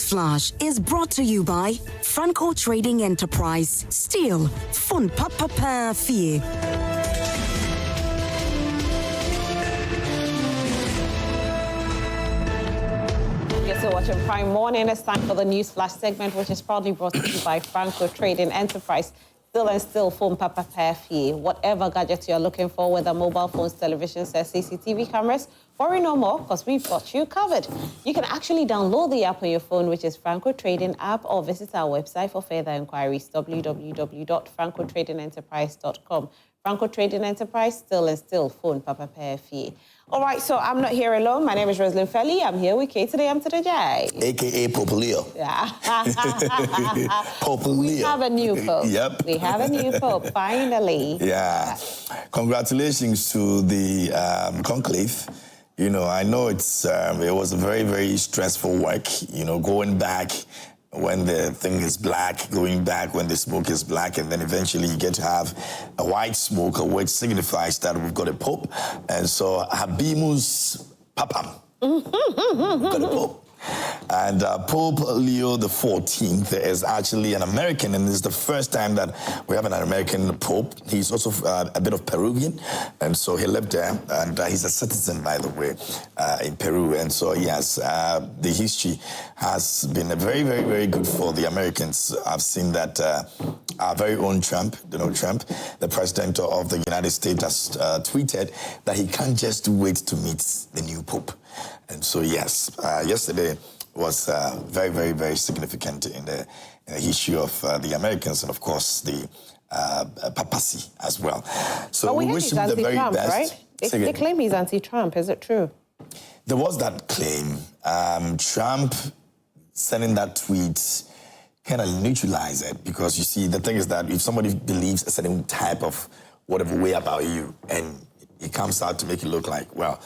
Newsflash is brought to you by Franco Trading Enterprise. Still, fun papa fee. You're still watching Prime Morning. It's time for the Newsflash segment, which is proudly brought to you by Franco Trading Enterprise. Still phone papa fee. Whatever gadget you're looking for, whether mobile phones, televisions, or CCTV cameras, worry no more, because we've got you covered. You can actually download the app on your phone, which is Franco Trading app, or visit our website for further inquiries, www.francotradingenterprise.com. Franco Trading Enterprise, still phone papa fee. All right, so I'm not here alone. My name is Roslyn Felly. I'm here with Kate today. I'm to the J. A.K.A. Pope Leo. Yeah. Pope Leo. We have a new Pope. Yep. We have a new Pope, finally. Yeah. Congratulations to the conclave. You know, I know it was a very, very stressful work, you know, going back when the thing is black, going back when the smoke is black, and then eventually you get to have a white smoke, which signifies that we've got a pope. And so Habimus Papam. We've got a pope. And Pope Leo XIV is actually an American, and this is the first time that we have an American pope. He's also a bit of Peruvian, and so he lived there, and he's a citizen, by the way, in Peru. And so, yes, the history has been very, very, very good for the Americans. I've seen that our very own Trump, Donald Trump, the president of the United States, has tweeted that he can't just wait to meet the new pope. And so, yes, yesterday was very, very, very significant in the history of the Americans and, of course, the papacy as well. So we wish him the very best. Right? They claim he's anti-Trump. Is it true? There was that claim. Trump sending that tweet kind of neutralized it, because, you see, the thing is that if somebody believes a certain type of whatever way about you, and it comes out to make it look like, well,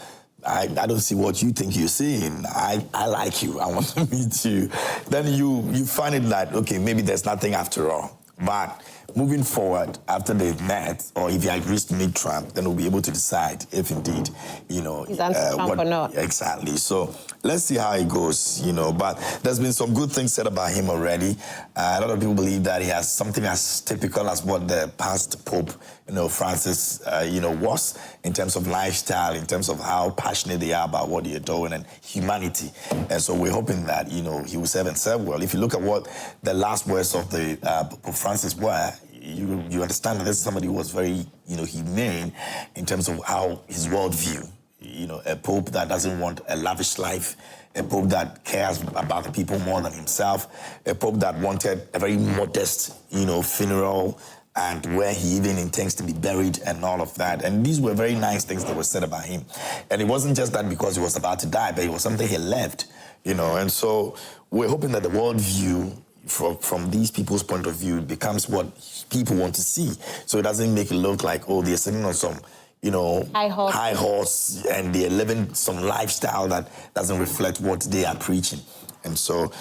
I don't see what you think you're seeing. I like you. I want to meet you. Then you find it that, okay, maybe there's nothing after all. But moving forward, after they've met, or if he agrees to meet Trump, then we'll be able to decide if indeed, you know, he's anti-Trump or not. Exactly. So let's see how it goes, you know. But there's been some good things said about him already. A lot of people believe that he has something as typical as what the past Pope, you know, Francis, was in terms of lifestyle, in terms of how passionate they are about what they're doing and humanity. And so we're hoping that, you know, he will serve and serve well. If you look at what the last words of the Pope Francis were, you understand that this is somebody who was very, you know, humane in terms of how his worldview. You know, a pope that doesn't want a lavish life, a pope that cares about the people more than himself, a pope that wanted a very modest, you know, funeral, and where he even intends to be buried and all of that. And these were very nice things that were said about him. And it wasn't just that because he was about to die, but it was something he left, you know. And so we're hoping that the worldview from these people's point of view becomes what people want to see. So it doesn't make it look like, oh, they're sitting on some, you know, high horse, and they're living some lifestyle that doesn't reflect what they are preaching. And so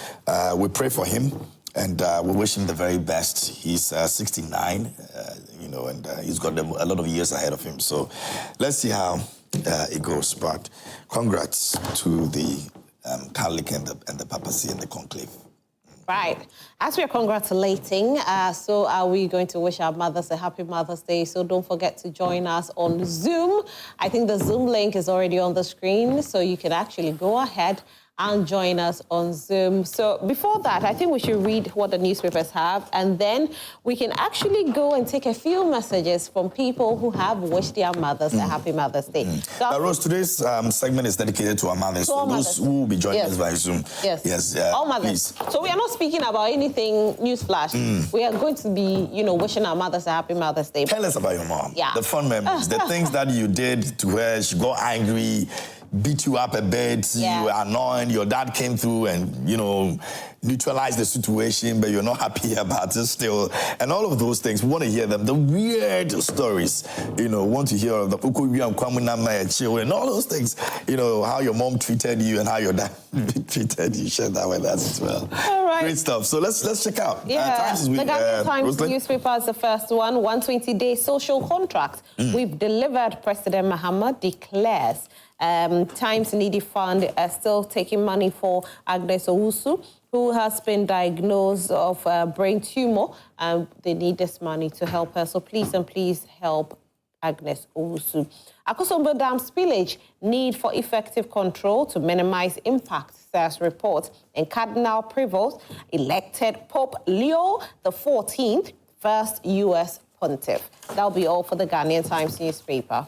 we pray for him, and we wish him the very best. He's 69, you know, and he's got a lot of years ahead of him. So let's see how it goes. But congrats to the Catholic and the papacy and the conclave. Right. As we are congratulating, so are we going to wish our mothers a happy Mother's Day. So don't forget to join us on Zoom. I think the Zoom link is already on the screen, so you can actually go ahead and join us on Zoom. So before that, I think we should read what the newspapers have, and then we can actually go and take a few messages from people who have wished their mothers a happy Mother's Day. So, Rose, today's segment is dedicated to our mothers. So those who will be joining us by Zoom. Yes. All mothers. Please. So we are not speaking about anything newsflash. We are going to be, you know, wishing our mothers a happy Mother's Day. Tell us about your mom. Yeah. The fun memories, the things that you did to her. She got angry, beat you up a bit, you were annoyed, your dad came through and, you know, neutralized the situation, but you're not happy about it still. And all of those things, we want to hear them. The weird stories, you know, want to hear of the and all those things, you know, how your mom treated you and how your dad treated you. Share that with us as well. All right. Great stuff. So let's check out. The Ghanaian Times newspaper is the first one. 120-day social contract. We've delivered, President Mahama declares. Times Needy Fund still taking money for Agnes Owusu. who has been diagnosed of brain tumor, and they need this money to help her. So please and please help Agnes Owusu. Akosombo Dam spillage, need for effective control to minimize impact, says report. And Cardinal Prevost elected Pope Leo XIV, first U.S. pontiff. That'll be all for the Ghanaian Times newspaper.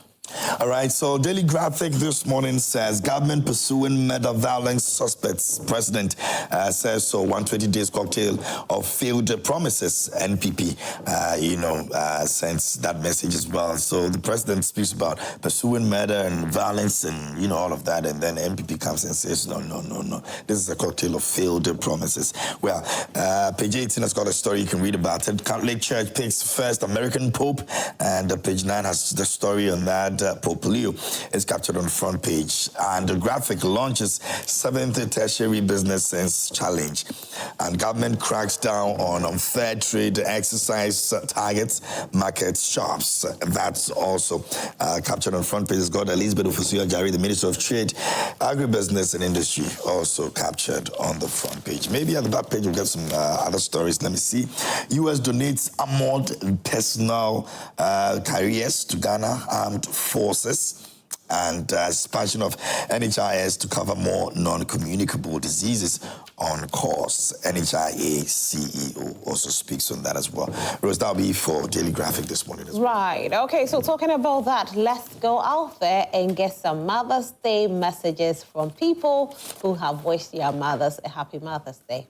All right, so Daily Graphic this morning says government pursuing murder violence suspects. President says so. 120 days cocktail of failed promises. NPP, sends that message as well. So the president speaks about pursuing murder and violence and, all of that. And then NPP comes and says, no. This is a cocktail of failed promises. Well, page 18 has got a story you can read about it. Catholic Church picks first American Pope. And page 9 has the story on that. Pope Leo is captured on the front page. And the Graphic launches 7th tertiary business sense challenge. And government cracks down on unfair trade exercise targets, markets, shops. That's also captured on the front page. It's got Elizabeth Ofosu-Ajari, the Minister of Trade, Agribusiness and Industry, also captured on the front page. Maybe at the back page we'll get some other stories. Let me see. U.S. donates armored personnel carriers to Ghana Armed Forces, and expansion of NHIS to cover more non-communicable diseases on course. NHIA CEO also speaks on that as well. Rose, that'll be for Daily Graphic this morning as well. Right. Okay, so talking about that, let's go out there and get some Mother's Day messages from people who have wished their mothers a happy Mother's Day.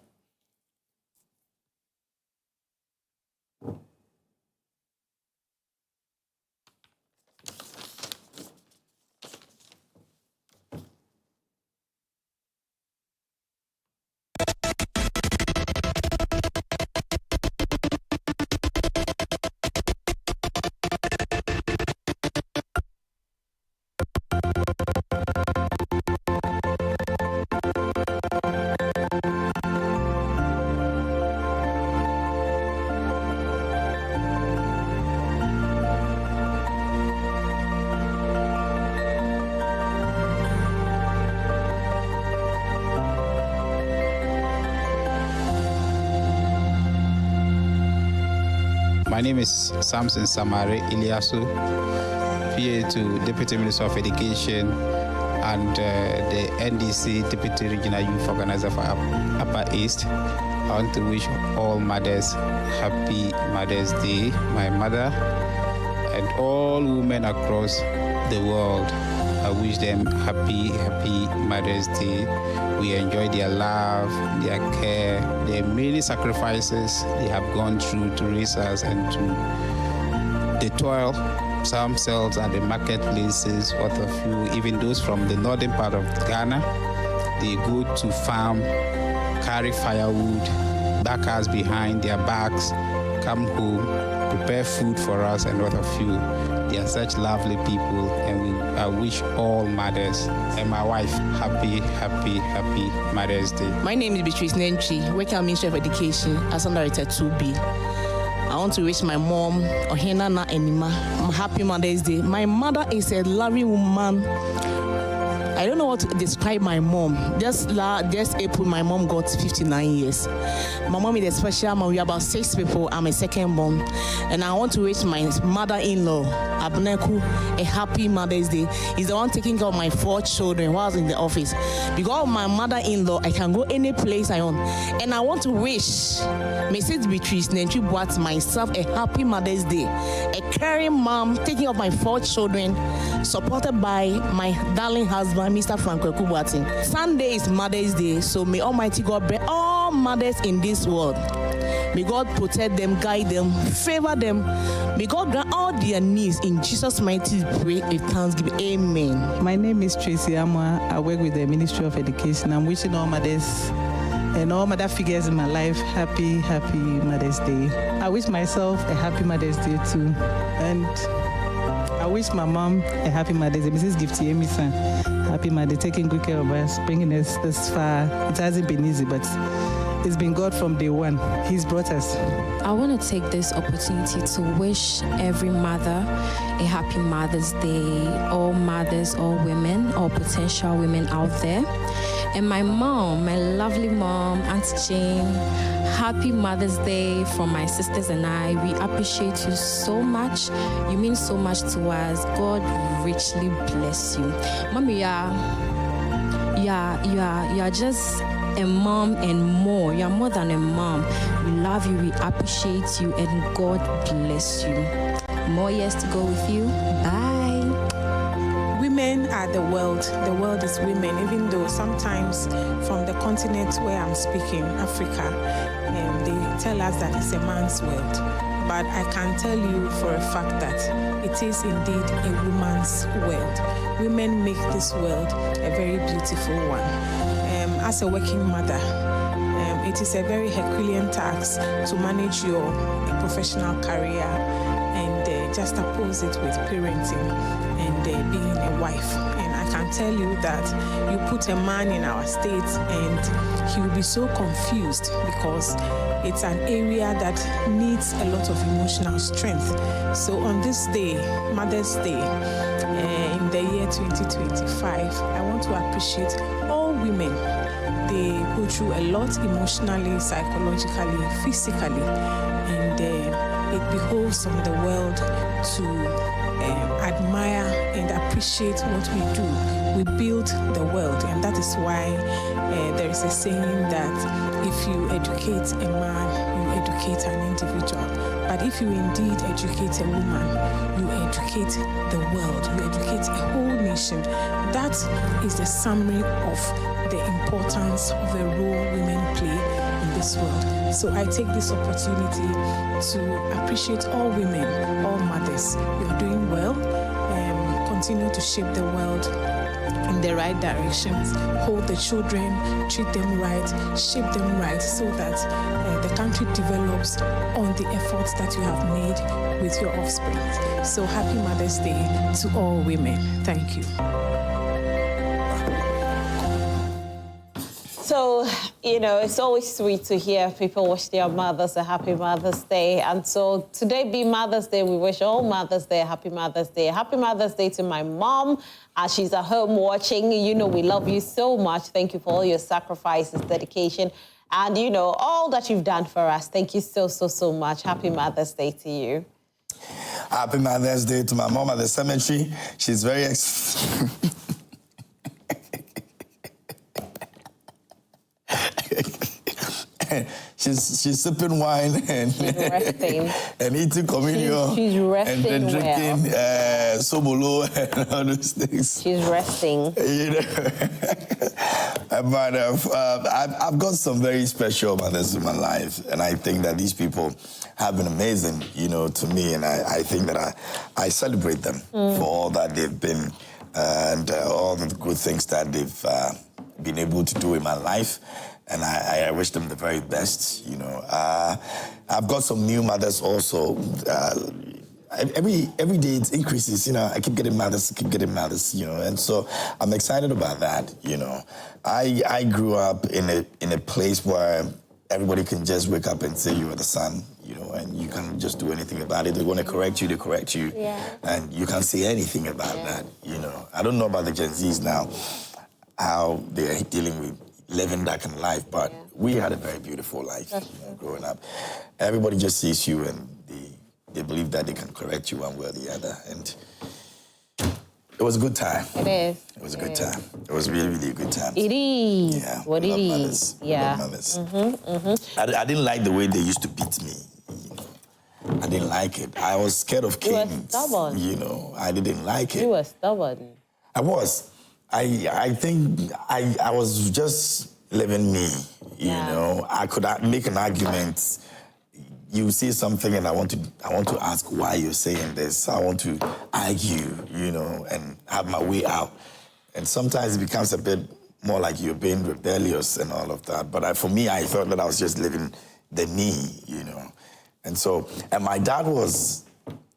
My name is Samson Samare Iliasu, PA to Deputy Minister of Education and the NDC Deputy Regional Youth Organizer for Upper East. I want to wish all mothers happy Mother's Day. My mother and all women across the world, I wish them happy Mother's Day. We enjoy their love, their care, their many sacrifices they have gone through to raise us and to the toil some sells at the marketplaces, what of you, even those from the northern part of Ghana, they go to farm, carry firewood, back us behind their backs, come home, prepare food for us and what of you. They are such lovely people, and I wish all mothers and my wife happy Mother's Day. My name is Beatrice Nenchi, working at Ministry of Education as Underwriter 2B. I want to wish my mom, Ohenana Enima, happy Mother's Day. My mother is a loving woman. I don't know what to describe my mom. Just April, my mom got 59 years. My mom is a special mom. We are about 6 people. I'm a second born. And I want to wish my mother-in-law, Abneku, a happy Mother's Day. He's the one taking care of my 4 children while I was in the office. Because of my mother-in-law, I can go any place I want. And I want to wish Mrs. Beatrice Nenchi Boat myself a happy Mother's Day. A caring mom, taking care of my 4 children, supported by my darling husband, Mr. Frank Boating. Sunday is Mother's Day, so may Almighty God bless all mothers in this world. May God protect them, guide them, favor them. May God grant all their needs. In Jesus' mighty pray with thanksgiving. Amen. My name is Tracy Amwa. I work with the Ministry of Education. I'm wishing all mothers and all mother figures in my life happy Mother's Day. I wish myself a happy Mother's Day too. And I wish my mom a happy Mother's Day. Mrs. Gifty Emison, happy Mother, taking good care of us, bringing us this far. It hasn't been easy, but it's been God from day one. He's brought us. I want to take this opportunity to wish every mother a happy Mother's Day, all mothers, all women, all potential women out there. And my mom, my lovely mom, Auntie Jane, happy Mother's Day from my sisters and I. We appreciate you so much. You mean so much to us. God richly bless you. Mommy, you are just a mom and more. You are more than a mom. We love you, we appreciate you, and God bless you. More years to go with you. Bye. Women are the world. The world is women, even though sometimes from the continent where I'm speaking, Africa, they tell us that it's a man's world. But I can tell you for a fact that it is indeed a woman's world. Women make this world a very beautiful one. As a working mother, it is a very Herculean task to manage your professional career and just oppose it with parenting and being a wife. And I can tell you that you put a man in our state and he will be so confused because it's an area that needs a lot of emotional strength. So on this day, Mother's Day, in the year 2025, I want to appreciate all women. They go through a lot emotionally, psychologically, physically, and it behoves on the world to admire and appreciate what we do. We build the world, and that is why there is a saying that if you educate a man, you educate an individual. But if you indeed educate a woman, you educate the world, you educate a whole nation. That is the summary of the importance of the role women play in this world. So I take this opportunity to appreciate all women, all mothers. You're doing well. Continue to shape the world in the right directions. Hold the children, treat them right, shape them right so that the country develops on the efforts that you have made with your offspring. So happy Mother's Day to all women. Thank you. So, it's always sweet to hear people wish their mothers a happy Mother's Day. And so today being Mother's Day, we wish all Mothers Day a happy Mother's Day. Happy Mother's Day to my mom as she's at home watching. We love you so much. Thank you for all your sacrifices, dedication, and, all that you've done for us. Thank you so, so, so much. Happy Mother's Day to you. Happy Mother's Day to my mom at the cemetery. She's very... she's sipping wine and and eating communion. She's resting and drinking sobolo and all those things. She's resting. But I've got some very special mothers in my life, and I think that these people have been amazing, to me, and I think that I celebrate them for all that they've been and all the good things that they've been able to do in my life. And I wish them the very best, I've got some new mothers also. Every day it increases, I keep getting mothers, and so I'm excited about that, I grew up in a place where everybody can just wake up and say you are the son, and you can't just do anything about it. They want to correct you, they correct you, and you can't say anything about that, I don't know about the Gen Zs now, how they're dealing with living that kind of life, but we had a very beautiful life growing up. Everybody just sees you and they believe that they can correct you one way or the other, and it was a good time. It is. It was a good time. It was really, really a good time. It is. Yeah. What it is. Mothers. Yeah. Mothers. I didn't like the way they used to beat me. I didn't like it. I was scared of kids. You were stubborn. I didn't like it. You were stubborn. I was. I think I was just living me, you know. I could make an argument. You say something and I want to ask why you're saying this. I want to argue, and have my way out. And sometimes it becomes a bit more like you're being rebellious and all of that. But for me, I thought that I was just living the me, And my dad was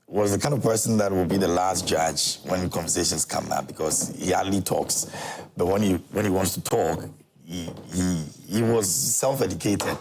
the kind of person that will be the last judge when conversations come up because he hardly talks. But when he wants to talk, he was self-educated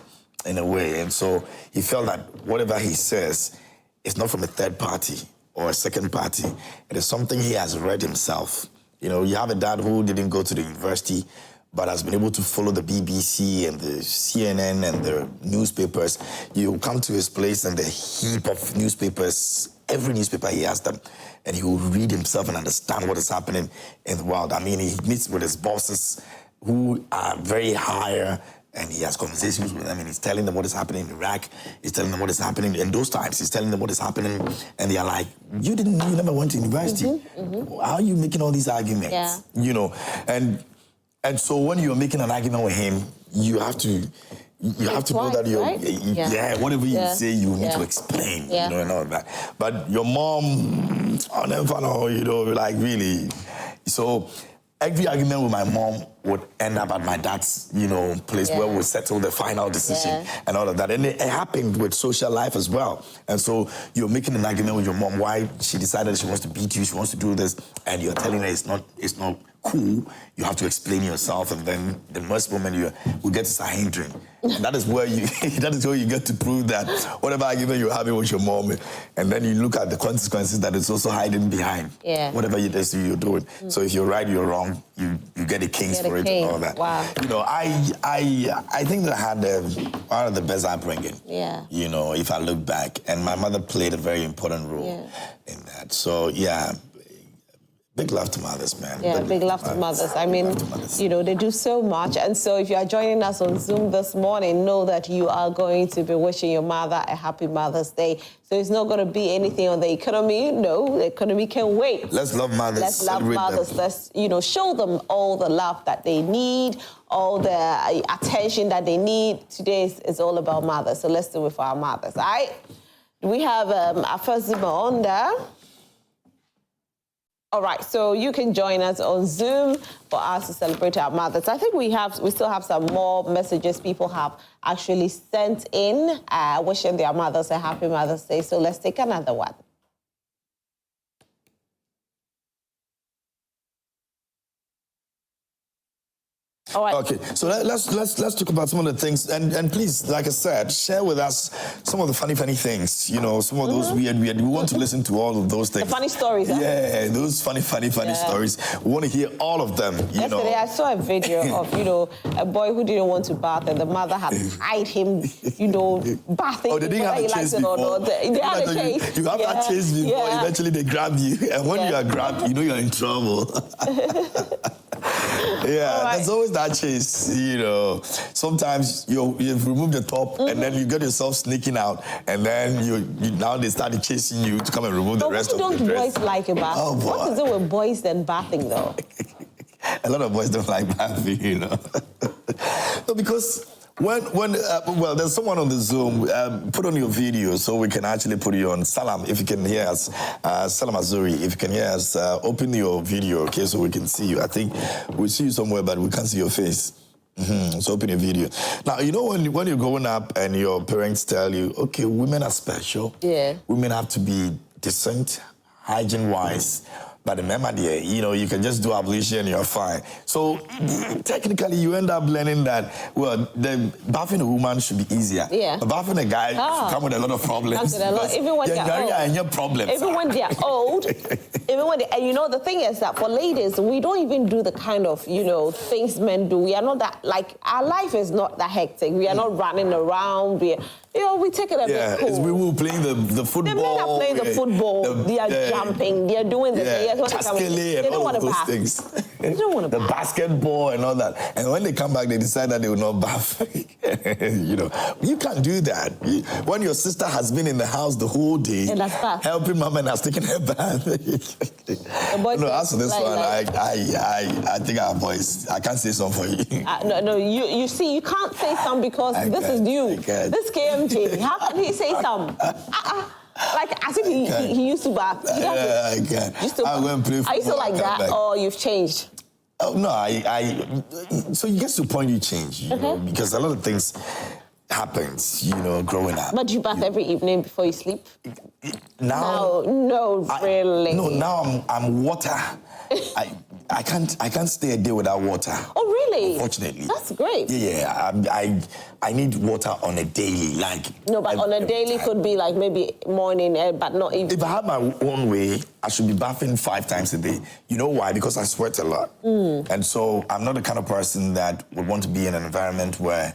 in a way, and so he felt that whatever he says is not from a third party or a second party. It is something he has read himself. You know, you have a dad who didn't go to the university, but has been able to follow the BBC and the CNN and the newspapers. You come to his place and the heap of newspapers, every newspaper he has them, and he will read himself and understand what is happening in the world. I mean, he meets with his bosses who are very higher, and he has conversations with them, and he's telling them what is happening in Iraq. He's telling them what is happening in those times. He's telling them what is happening, and they are like, you never went to university. How are you making all these arguments? Yeah. You know, and so when you're making an argument with him, you have to know that you're, right? whatever you say, you need to explain, you know, and all that. But your mom, I never know, you know, like really. So every argument with my mom would end up at my dad's, you know, place where we settle the final decision and all of that. And it happened with social life as well. And so you're making an argument with your mom why she decided she wants to beat you, she wants to do this, and you're telling her it's not cool. You have to explain yourself, and then the next moment you will get to start hindering. And that is where you get to prove that whatever argument you're having with your mom, and then you look at the consequences that it's also hiding behind whatever it is you're doing. So if you're right, you're wrong, you get a kings for it and all that. Wow. You know, I think that I had one of the best upbringing. Yeah. You know, if I look back, and my mother played a very important role in that. So big love to mothers, man. Yeah, big love to mothers. I mean, you know, they do so much. And so if you are joining us on Zoom this morning, know that you are going to be wishing your mother a happy Mother's Day. So it's not going to be anything on the economy. No, the economy can wait. Let's love mothers. Let's love mothers. Let's, you know, show them all the love that they need, all the attention that they need. Today is all about mothers. So let's do it for our mothers, all right? We have our first Zoomer on there. All right, so you can join us on Zoom for us to celebrate our mothers. I think we still have some more messages people have actually sent in wishing their mothers a happy Mother's Day. So let's take another one. All right. Okay, so let's talk about some of the things, and please, like I said, share with us some of the funny things. You know, some of those weird. We want to listen to all of those things. The funny stories. Yeah, those funny stories. We want to hear all of them. Yesterday, I saw a video of a boy who didn't want to bath, and the mother had tied him, bathing. Oh, they didn't have a chase before. They had a chase. You have that chase before. Eventually, they grab you, and when you are grabbed, you know you're in trouble. There's always that chase, you know. Sometimes you've removed the top and then you get yourself sneaking out, and then now they started chasing you to come and remove the rest of the dress. What don't boys like about Oh, boy. What is it with boys and bathing, though? A lot of boys don't like bathing, you know. No, because well, there's someone on the Zoom. Put on your video so we can actually put you on. Salam, if you can hear us. Salam Azuri, if you can hear us, open your video, okay, so we can see you. I think we see you somewhere, but we can't see your face. So open your video. Now, you know when you're growing up and your parents tell you, okay, women are special. Yeah. Women have to be decent, hygiene-wise. But remember, dear, you can just do ablution and you're fine. So technically, you end up learning that, well, the bathing a woman should be easier. Yeah. But bathing a guy come with a lot of problems. Even when they're old. Problems. Even when they're old. And the thing is that for ladies, we don't even do the kind of, things men do. We are not that, our life is not that hectic. We are not running around. We take it a bit cool. We were playing the football. The men are playing the football. They are jumping. They are doing this. They don't want to bath. Things. They don't want to bath. The basketball and all that. And when they come back, they decide that they will not bath. You can't do that. When your sister has been in the house the whole day, helping mom and has taken her bath. As for this one, I think our boys, I can't say something for you. No, you see, you can't say some because this is you. This KMJ. How can he say some? As if he used to bath. I can't. Are you still like that, or you've changed? Oh, no, so you get to a point you change, because a lot of things, happens, growing up. But do you bath every evening before you sleep? Now, really. No, now I'm water. I can't stay a day without water. Oh, really? Unfortunately. That's great. Yeah, I need water on a daily, No, but on a daily could be like maybe morning, but not even. If I had my own way, I should be bathing 5 times a day. You know why? Because I sweat a lot. And so I'm not the kind of person that would want to be in an environment where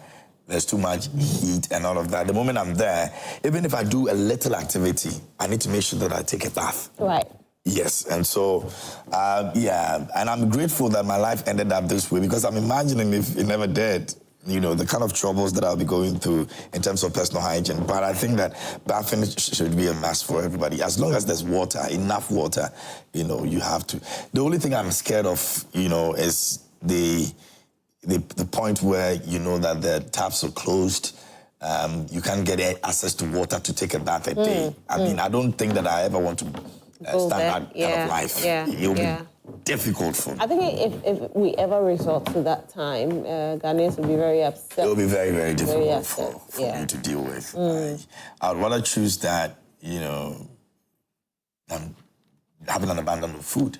there's too much heat and all of that. The moment I'm there, even if I do a little activity, I need to make sure that I take a bath. Right. Yes, and so, and I'm grateful that my life ended up this way, because I'm imagining if it never did, the kind of troubles that I'll be going through in terms of personal hygiene. But I think that bathing should be a must for everybody. As long as there's water, enough water, you have to. The only thing I'm scared of, is the point where that the taps are closed. You can't get access to water to take a bath a day. I mean, I don't think that I ever want to start that kind of life. It will be difficult for me. I think if we ever resort to that time, Ghanaians will be very upset. It will be very, very difficult for me to deal with. I'd rather choose that, than having an abundance of food.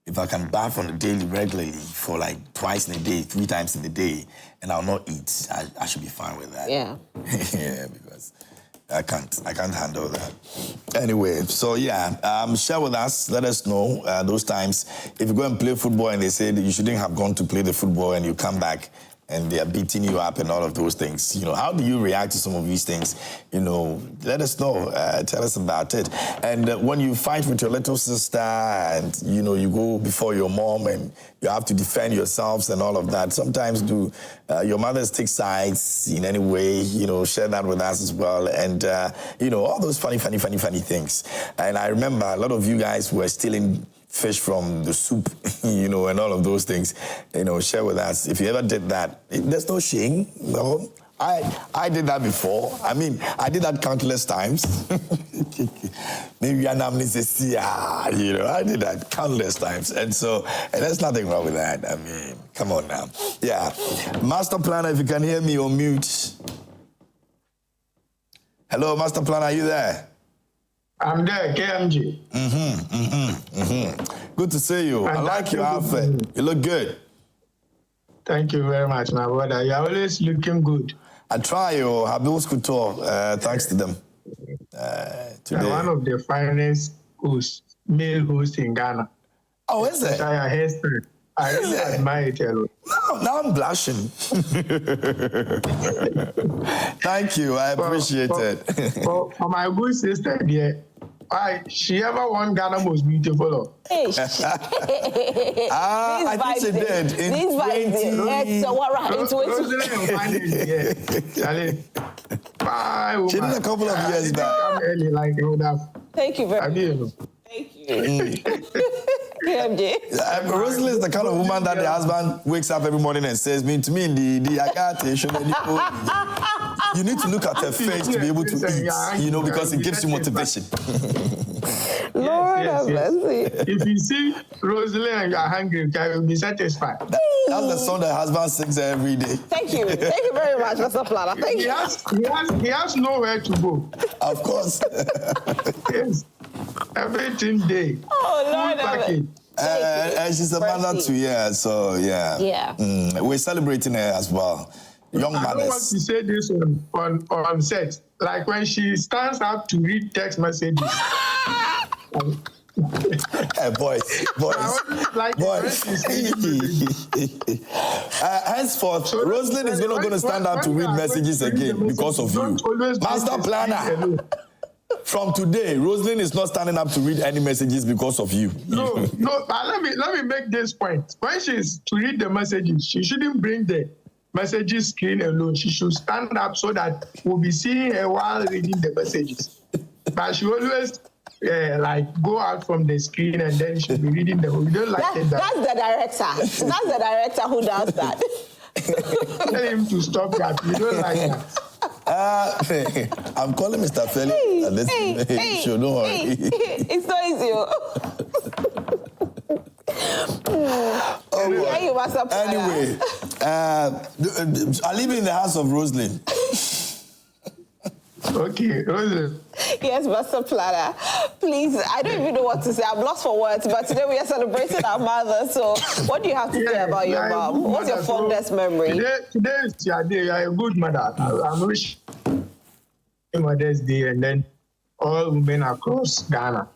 If I can bath on a daily regularly for like twice in a day, 3 times in a day, and I'll not eat, I should be fine with that. Yeah. Yeah, because I can't handle that. Anyway, so share with us, let us know those times. If you go and play football and they say that you shouldn't have gone to play the football and you come back and they are beating you up and all of those things, how do you react to some of these things? Let us know, tell us about it. And when you fight with your little sister and, you go before your mom and you have to defend yourselves and all of that, sometimes do your mothers take sides in any way, share that with us as well. And, all those funny things. And I remember a lot of you guys were stealing fish from the soup, and all of those things, share with us. If you ever did that, there's no shame. No, I did that before. I mean, I did that countless times. Maybe I did that countless times. And so, there's nothing wrong with that. I mean, come on now. Yeah. Master Planner, if you can hear me, on mute. Hello, Master Planner, are you there? I'm there, KMG. Good to see you. I like your outfit. You look good. Thank you very much, my brother. You're always looking good. I try, Habil's Couture, thanks to them. Today. One of the finest male hosts in Ghana. Oh, is it? I really admire it a lot. Now I'm blushing. Thank you. I appreciate it. For my good sister here, she ever won Ghana Most Beautiful. I think she did. In 20. She did a couple of years back. Thank you very much. Thank you. Rosalie is the kind of woman that the husband wakes up every morning and says, to me, you need to look at her face to be able to eat, because it gives you motivation. Lord have mercy. If you see Rosalie and you're hungry, you will be satisfied. That's the song that husband sings every day. Thank you. Thank you very much, Mr. Planner. Thank you. He has nowhere to go. Of course. Yes. Everything day. Oh, Lord. And she's a mother too, so yeah. We're celebrating her as well. Young mothers. I don't want to say this on set. Like when she stands up to read text messages. Hey, boys. Henceforth, Rosalind is not going to stand up to read messages again because of you. Master Planner. From today, Rosalind is not standing up to read any messages because of you. No, but let me make this point. When she's to read the messages, she shouldn't bring the messages screen alone. She should stand up so that we'll be seeing her while reading the messages. But she always go out from the screen and then she'll be reading the whole. We don't like it. That's the director. That's the director who does that. Tell him to stop that. We don't like that. I'm calling Mr. Felix at this show. Don't worry. It's so easy. Anyway, I live in the house of Rosalind. Okay, Rose. Yes, Master Planner. Please, I don't even know what to say. I'm lost for words, but today we are celebrating our mother. So what do you have to say about your mom? What's your fondest memory? Today is your day. You are a good mother. I'm wishing Mother's Day and then all women across Ghana.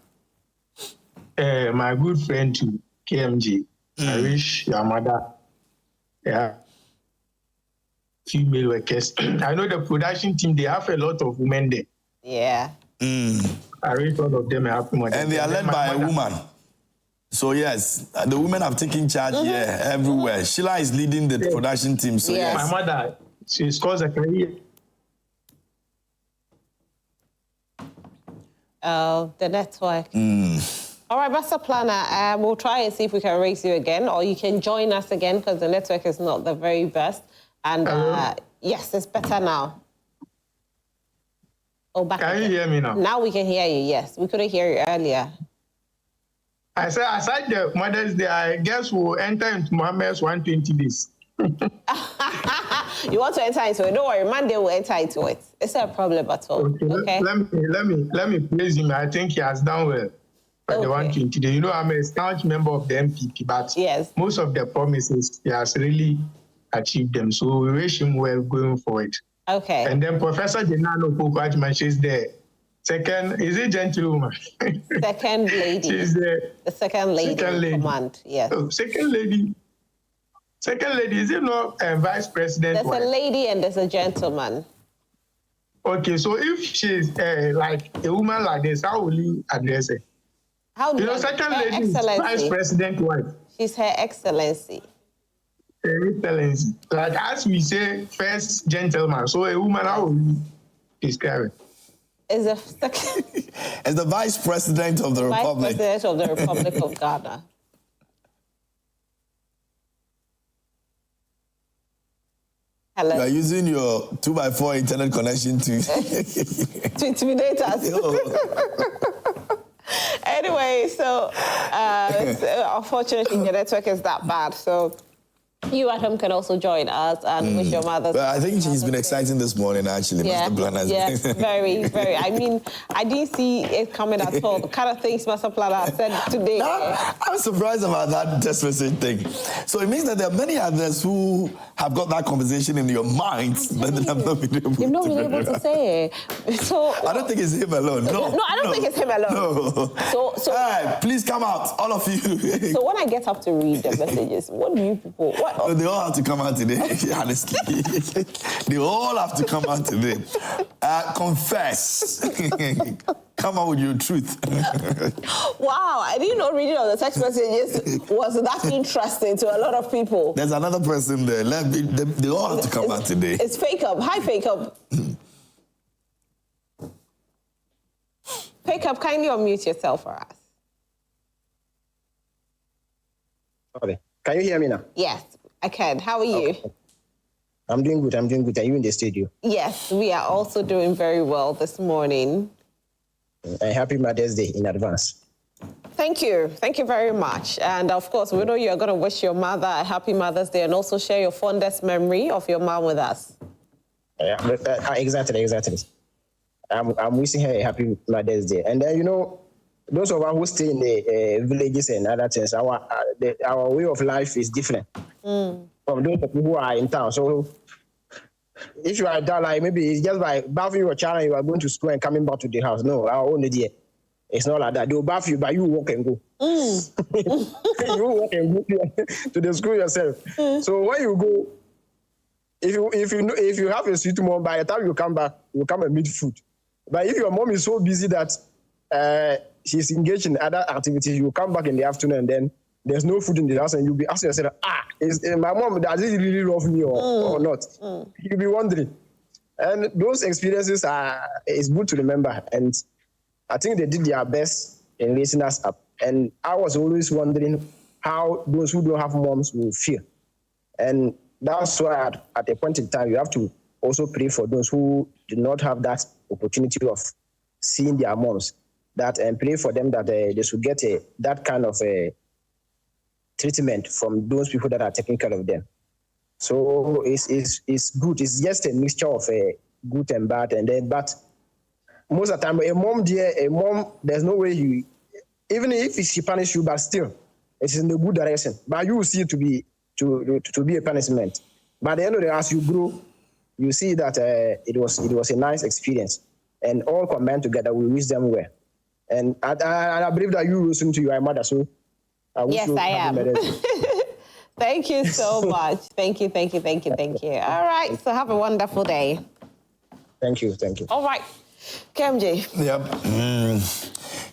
My good friend to KMG, I wish your mother, female workers. I know the production team, they have a lot of women there. Yeah. I wish all of them a happy Mother's Day. And they are led by a woman. So yes, the women have taken charge here everywhere. Sheila is leading the production team. So yes. My mother, she's called a career. The network. All right, Master Planner, we'll try and see if we can raise you again, or you can join us again because the network is not the very best. And yes, it's better now. Oh, back Can again. you hear me now? Now we can hear you, yes. We couldn't hear you earlier. I said, aside the Mother's Day, I guess we'll enter into Mohammed's 120 days. You want to enter into it? Don't worry, Monday will enter into it. It's not a problem at all. Okay. Let me praise him. I think he has done well for the 120 days. You know, I'm a staunch member of the MPP, but most of the promises he has really achieved them. So we wish him well going forward. Okay. And then Professor Denano Pokwachman, she's the second, is it gentlewoman? Second lady. She's the second lady in command, yes. Oh, second lady, is it not vice president? There's a lady and there's a gentleman. Okay, so if she's like a woman like this, how will you address her? How do you know, second lady is vice president wife. She's Her Excellency. Her Excellency. Like as we say, first gentleman. So a woman, how will you describe it? Is as the vice president of the Republic. Vice president of the Republic of Ghana. Hello. You are using your 2x4 internet connection to intimidate us. Anyway, so unfortunately the network is that bad. So you at home can also join us and wish your mother. Well, I think she's been exciting this morning, actually. Master Planner. Yes, very, very. I mean, I didn't see it coming at all. The kind of things Master Planner said today. I'm surprised about that text message thing. So it means that there are many others who have got that conversation in your minds, but they have not been able You've not been able to say it. So I don't think it's him alone. No, I don't think it's him alone. No. So hey, please come out, all of you. So when I get up to read the messages, what do you people? No, they all have to come out today, honestly. They all have to come out today. Confess. Come out with your truth. Wow, I didn't know reading of the text messages was that interesting to a lot of people. There's another person there. They all have to come out today. It's Fake Up. Hi, Fake Up. Fake Up, kindly unmute yourself for us. Okay. Can you hear me now? Yes, I can. How are you? Okay. I'm doing good. Are you in the studio? Yes, we are also doing very well this morning. Happy Mother's Day in advance. Thank you. Thank you very much. And of course, we know you're going to wish your mother a happy Mother's Day and also share your fondest memory of your mom with us. Exactly. I'm wishing her a happy Mother's Day. And then, you know, those of us who stay in the villages and other things, our way of life is different from those people who are in town. So if you are down, like maybe it's just by bathing your child and you are going to school and coming back to the house. No, our own idea. It's not like that. They will bath you, but you walk and go. You walk and go to the school yourself. So when you go, if you have a sweet mom, by the time you come back, you come and meet food. But if your mom is so busy that she's engaged in other activities, you come back in the afternoon and then there's no food in the house and you'll be asking yourself, my mom, does it really love me or not? You'll be wondering. And those experiences it's good to remember. And I think they did their best in raising us up. And I was always wondering how those who don't have moms will feel. And that's why at a point in time, you have to also pray for those who do not have that opportunity of seeing their moms, and pray for them that they should get that kind of treatment from those people that are taking care of them. So it's good. It's just a mixture of good and bad. But most of the time, a mom, there's no way you, even if she punish you, but still, it's in the good direction. But you will see it to be a punishment. But at the end of the day, as you grow, you see that it was a nice experience, and all combined together, we wish them well. And I believe that you listen to your mother, so I wish you I am. Thank you so much. Thank you. All right, so have a wonderful day. Thank you. All right, KMJ. Yep.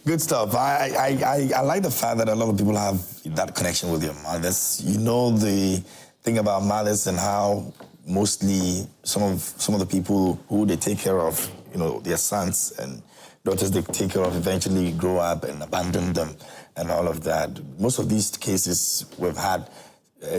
Good stuff. I like the fact that a lot of people have that connection with your mothers. You know the thing about mothers and how mostly some of the people who they take care of, you know, their sons and daughters they take care of eventually grow up and abandon them and all of that. Most of these cases we've had,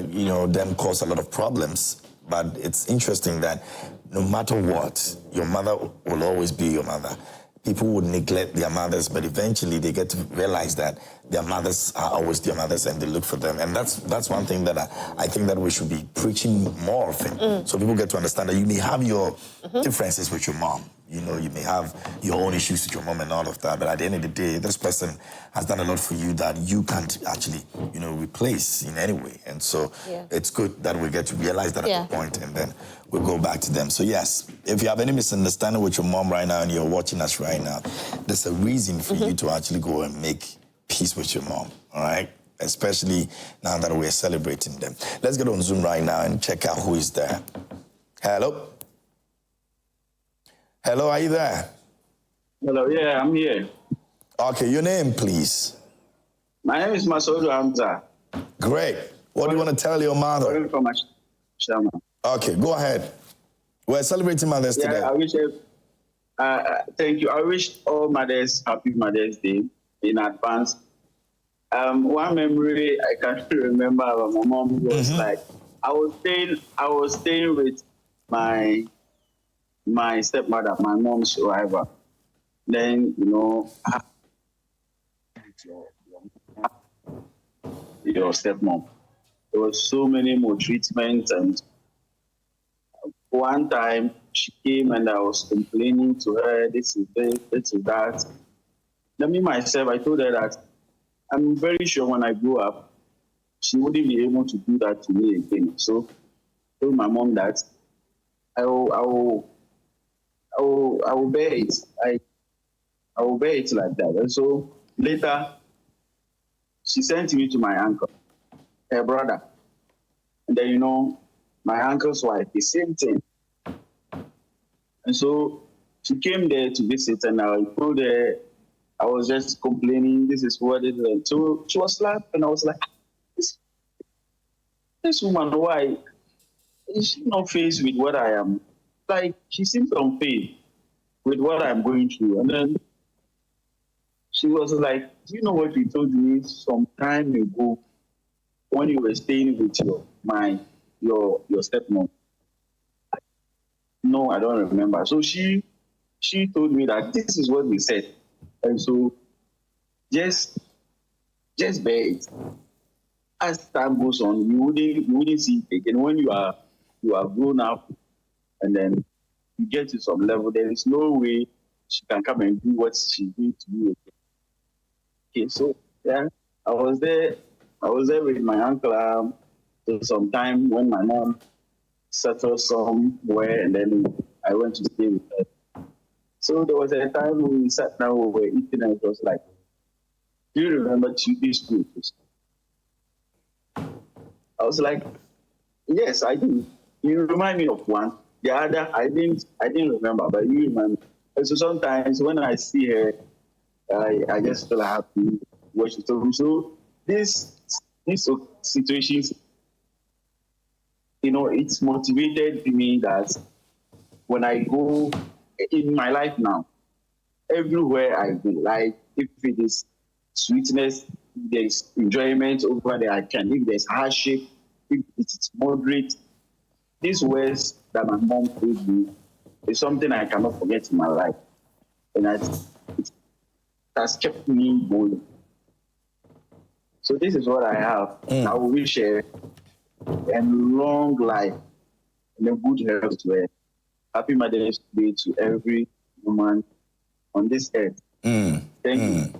you know, them cause a lot of problems. But it's interesting that no matter what, your mother will always be your mother. People would neglect their mothers, but eventually they get to realize that their mothers are always their mothers and they look for them. And that's one thing that I think that we should be preaching more often. So people get to understand that you may have your differences with your mom. You know, you may have your own issues with your mom and all of that, but at the end of the day, this person has done a lot for you that you can't actually, you know, replace in any way. And so it's good that we get to realize that at the point, and then we'll go back to them. So yes, if you have any misunderstanding with your mom right now and you're watching us right now, there's a reason for you to actually go and make peace with your mom, all right? Especially now that we're celebrating them. Let's get on Zoom right now and check out who is there. Hello? Hello, are you there? Hello, yeah, I'm here. Okay, your name, please. My name is Masoud Hamza. Great. What do you want to tell your mother? From Shama. Okay, go ahead. We're celebrating Mother's today. I wish, thank you. I wish all mothers happy Mother's Day in advance. One memory I can remember about my mom was like, I was staying with my stepmother, my mom's rival. Then, you know, your stepmom. There was so many more treatments, and one time she came and I was complaining to her, this is this, this is that. Then me myself, I told her that I'm very sure when I grow up, she wouldn't be able to do that to me again. So I told my mom that I will bear it. I will bear it like that. And so later, she sent me to my uncle, her brother. And then, you know, my uncle's wife, the same thing. And so she came there to visit, and I told her, I was just complaining, this is what it is. So she was laughing, and I was like, this woman, why is she not faced with what I am? Like, she seems unfazed with what I'm going through. And then she was like, do you know what you told me some time ago when you were staying with your stepmom? No, I don't remember. So she told me that this is what we said. And so just bear it. As time goes on, you wouldn't see it again. When you are grown up and then you get to some level, there is no way she can come and do what she's doing to you again. Okay, so yeah, I was there with my uncle for some time when my mom settled somewhere, and then I went to stay with her. So there was a time when we sat down, we were eating, and it was like, do you remember Tuesday school? I was like, yes, I do. You remind me of one. The other, I didn't remember, but you remind me. And so sometimes when I see her, I just feel happy what she told me. So these situations, you know, it's motivated me that when I go in my life now, everywhere I go, like if it is sweetness, there's enjoyment over there, I can. If there's hardship, if it's moderate, these words that my mom told me is something I cannot forget in my life. And it has kept me going. So this is what I have. I wish her a long life and a good health to her. Happy Mother's Day to every woman on this earth. Thank you.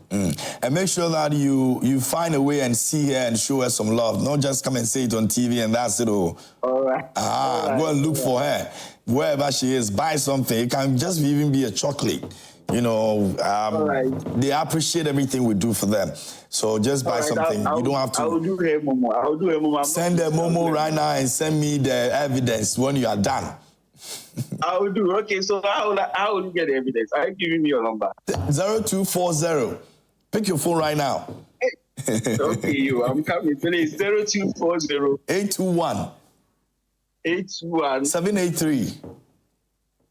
And make sure that you find a way and see her and show her some love. Not just come and say it on TV and that's it all. All right. Go and look for her. Wherever she is, buy something. It can just even be a chocolate. You know, they appreciate everything we do for them. So just buy something. You don't have to. I will do her momo. I will do her momo. Send her momo right now and send me the evidence when you are done. I will do. Okay, so how will you get the evidence? Are you giving me your number? 0240. Pick your phone right now. Okay, I'm coming. Please, 0240 821 783.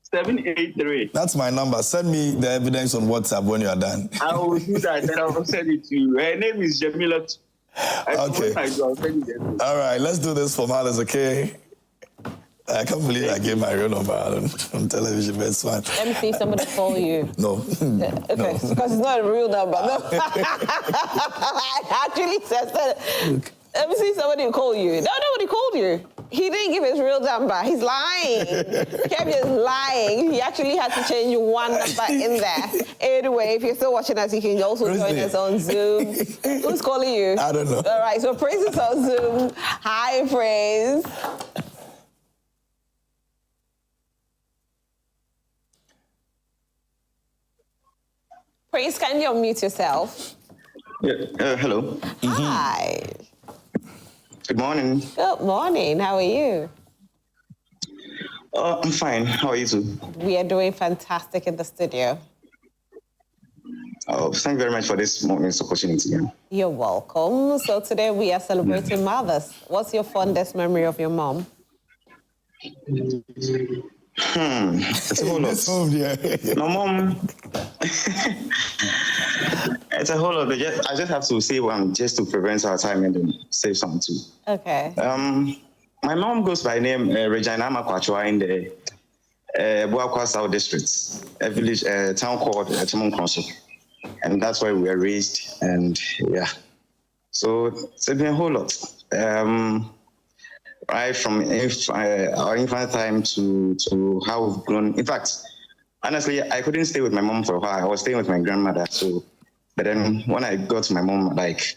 783. That's my number. Send me the evidence on WhatsApp when you are done. I will do that, and I will send it to you. Her name is Jamila. Okay. I'll send it. All right, let's do this for mothers, okay? I can't believe I gave my real number on television, but it's fine. Let me see if somebody call you. No. Okay, because it's not a real number. No. I actually said that. Let me see somebody who called you. No, nobody called you. He didn't give his real number. He's lying. Kevin is lying. He actually had to change one number in there. Anyway, if you're still watching us, you can also join us on Zoom. Who's calling you? I don't know. All right, so Praise is on Zoom. Hi, Praise. Praise, can you unmute yourself? Yeah, hello. Hi. Good morning. Good morning. How are you? I'm fine. How are you too? We are doing fantastic in the studio. Oh, thank you very much for this moment's opportunity. You're welcome. So today we are celebrating mothers. What's your fondest memory of your mom? It's a whole lot. My mom. It's a whole lot. I just have to say one just to prevent our time and then save some too. Okay. My mom goes by name Regina Makwachwa in the Buakwa South District, a village, town called Chimonkonso. And that's where we were raised. And yeah. So it's been a whole lot. Right from our infant time to how we've grown. In fact, honestly, I couldn't stay with my mom for a while. I was staying with my grandmother. But then when I got to my mom, like,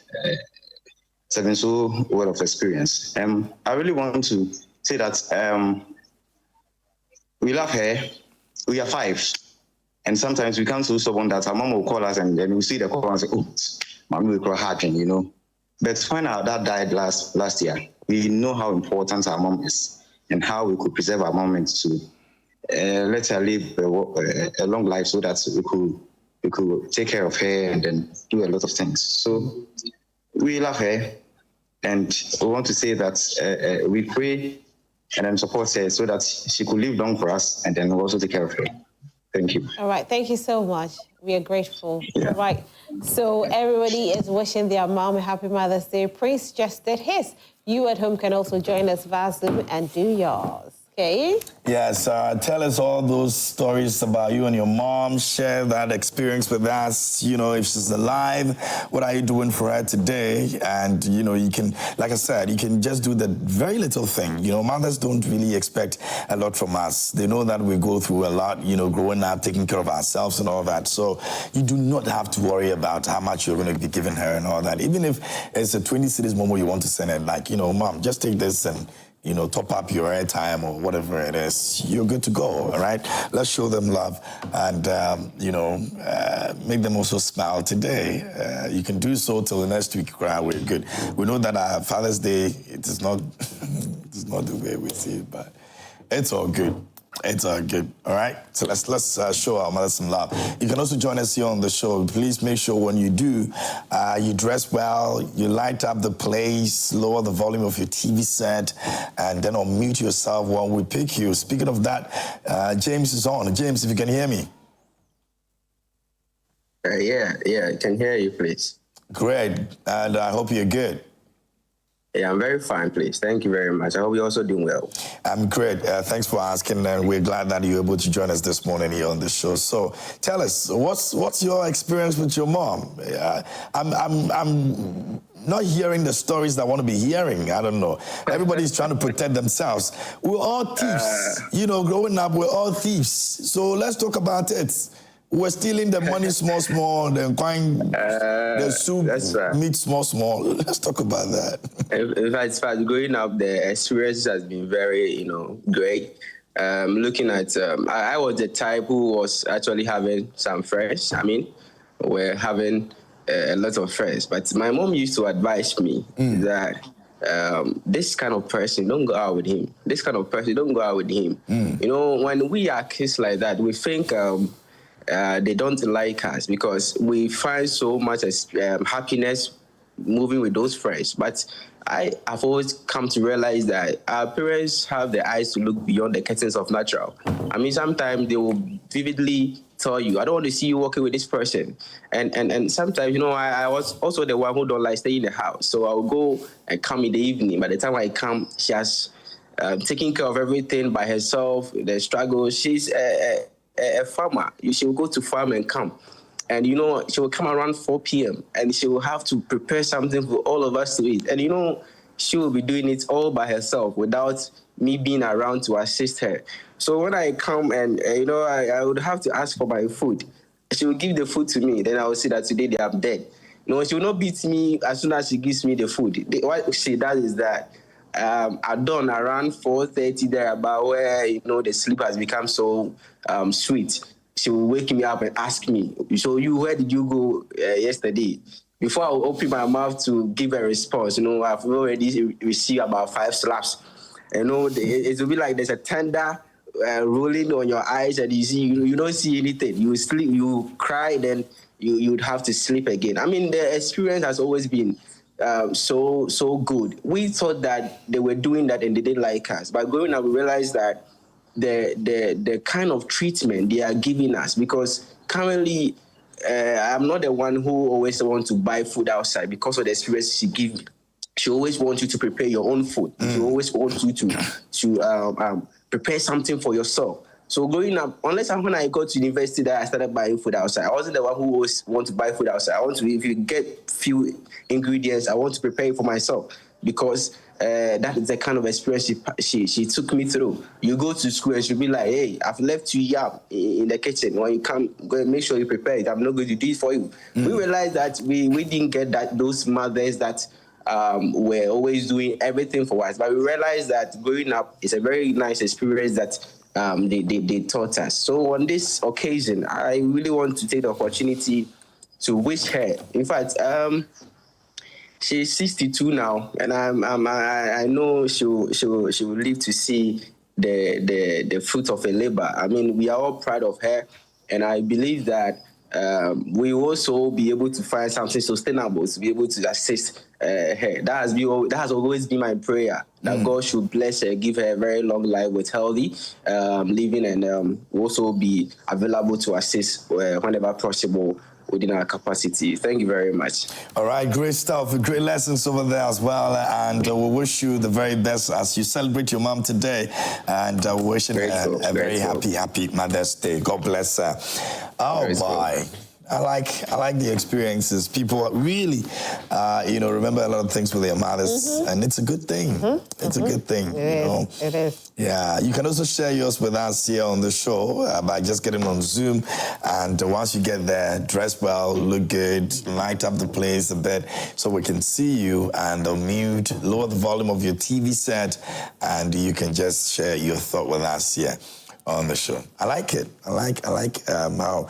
it's so well of experience. I really want to say that we love her. We are 5. And sometimes we can't so stubborn that our mom will call us and then we see the call and say, oh, mommy will cry hard, you know. But when our dad died last year, we know how important our mom is and how we could preserve our mom to let her live a long life so that we could take care of her and then do a lot of things. So we love her and we want to say that we pray and then support her so that she could live long for us and then we'll also take care of her. Thank you. All right. Thank you so much. We are grateful. Yeah. All right. So everybody is wishing their mom a happy Mother's Day. Praise just did his. You at home can also join us via Zoom and do yours. Okay? Yes, tell us all those stories about you and your mom. Share that experience with us. You know, if she's alive, what are you doing for her today? And, you know, you can, like I said, you can just do the very little thing. You know, mothers don't really expect a lot from us. They know that we go through a lot, you know, growing up, taking care of ourselves and all that. So you do not have to worry about how much you're going to be giving her and all that. Even if it's a 20 cedis momo you want to send her, like, you know, mom, just take this and, you know, top up your airtime or whatever it is, you're good to go, all right? Let's show them love and, you know, make them also smile today. You can do so till the next week, we're good. We know that our Father's Day, it is not the way we see it, but it's all good. It's all good, all right? So let's show our mother some love. You can also join us here on the show. Please make sure when you do, you dress well, you light up the place, lower the volume of your TV set, and then unmute yourself while we pick you. Speaking of that, James is on. James, if you can hear me. Yeah, I can hear you, please. Great, and I hope you're good. Yeah, I'm very fine, please. Thank you very much. I hope you're also doing well. I'm great. Thanks for asking, and we're glad that you're able to join us this morning here on the show. So tell us, what's your experience with your mom? I'm not hearing the stories that I want to be hearing. I don't know. Everybody's trying to protect themselves. We're all thieves. You know, growing up, we're all thieves. So let's talk about it. We're stealing the money small, then buying the soup, that's right. meat small. Let's talk about that. In fact, growing up, the experience has been very, great. Looking at, I was the type who was actually having some friends. I mean, we're having a lot of friends. But my mom used to advise me that this kind of person, don't go out with him. This kind of person, don't go out with him. When we are kids like that, we think they don't like us because we find so much happiness moving with those friends. But I've always come to realize that our parents have the eyes to look beyond the curtains of natural. I mean, sometimes they will vividly tell you, I don't want to see you walking with this person. And sometimes, I was also the one who don't like staying in the house. So I'll go and come in the evening. By the time I come, she has taken care of everything by herself, the struggle. She's a farmer. She will go to farm and come. And, she will come around 4 p.m. and she will have to prepare something for all of us to eat. And, she will be doing it all by herself without me being around to assist her. So when I come and, I would have to ask for my food. She will give the food to me. Then I will see that today they are dead. She will not beat me as soon as she gives me the food. What she does is that at dawn around 4:30 there, about where, the sleep has become so sweet. She will wake me up and ask me, so where did you go yesterday? Before I will open my mouth to give a response, I've already received about 5 slaps. It will be like there's a tender rolling on your eyes and you don't see anything. You sleep, you cry, then you'd have to sleep again. I mean, the experience has always been so good. We thought that they were doing that and they didn't like us. But growing up, we realized that the kind of treatment they are giving us, because currently I'm not the one who always want to buy food outside because of the experience she gives me. She always wants you to prepare your own food. She always wants you to prepare something for yourself. So growing up, when I got to university that I started buying food outside, I wasn't the one who always want to buy food outside. If you get few ingredients, I want to prepare it for myself because that is the kind of experience she took me through. You go to school and she'll be like, hey, I've left you yam in the kitchen. When you come, go and make sure you prepare it. I'm not going to do it for you. We realized that we didn't get those mothers that were always doing everything for us. But we realized that growing up is a very nice experience that they taught us. So on this occasion, I really want to take the opportunity to wish her. In fact, she's 62 now, and I know she will live to see the fruit of her labor. I mean, we are all proud of her, and I believe that we will also be able to find something sustainable to be able to assist her. That has always been my prayer, that God should bless her, give her a very long life with healthy living, and also be available to assist whenever possible within our capacity. Thank you very much. All right, great stuff, great lessons over there as well, and we wish you the very best as you celebrate your mom today, and wishing her a very happy Mother's Day. God bless her. Oh boy. I like the experiences. People really, remember a lot of things with their mothers, and it's a good thing. It's a good thing. It is. Yeah, you can also share yours with us here on the show by just getting on Zoom, and once you get there, dress well, look good, light up the place a bit so we can see you, and mute, lower the volume of your TV set, and you can just share your thought with us here on the show. I like it. I like how,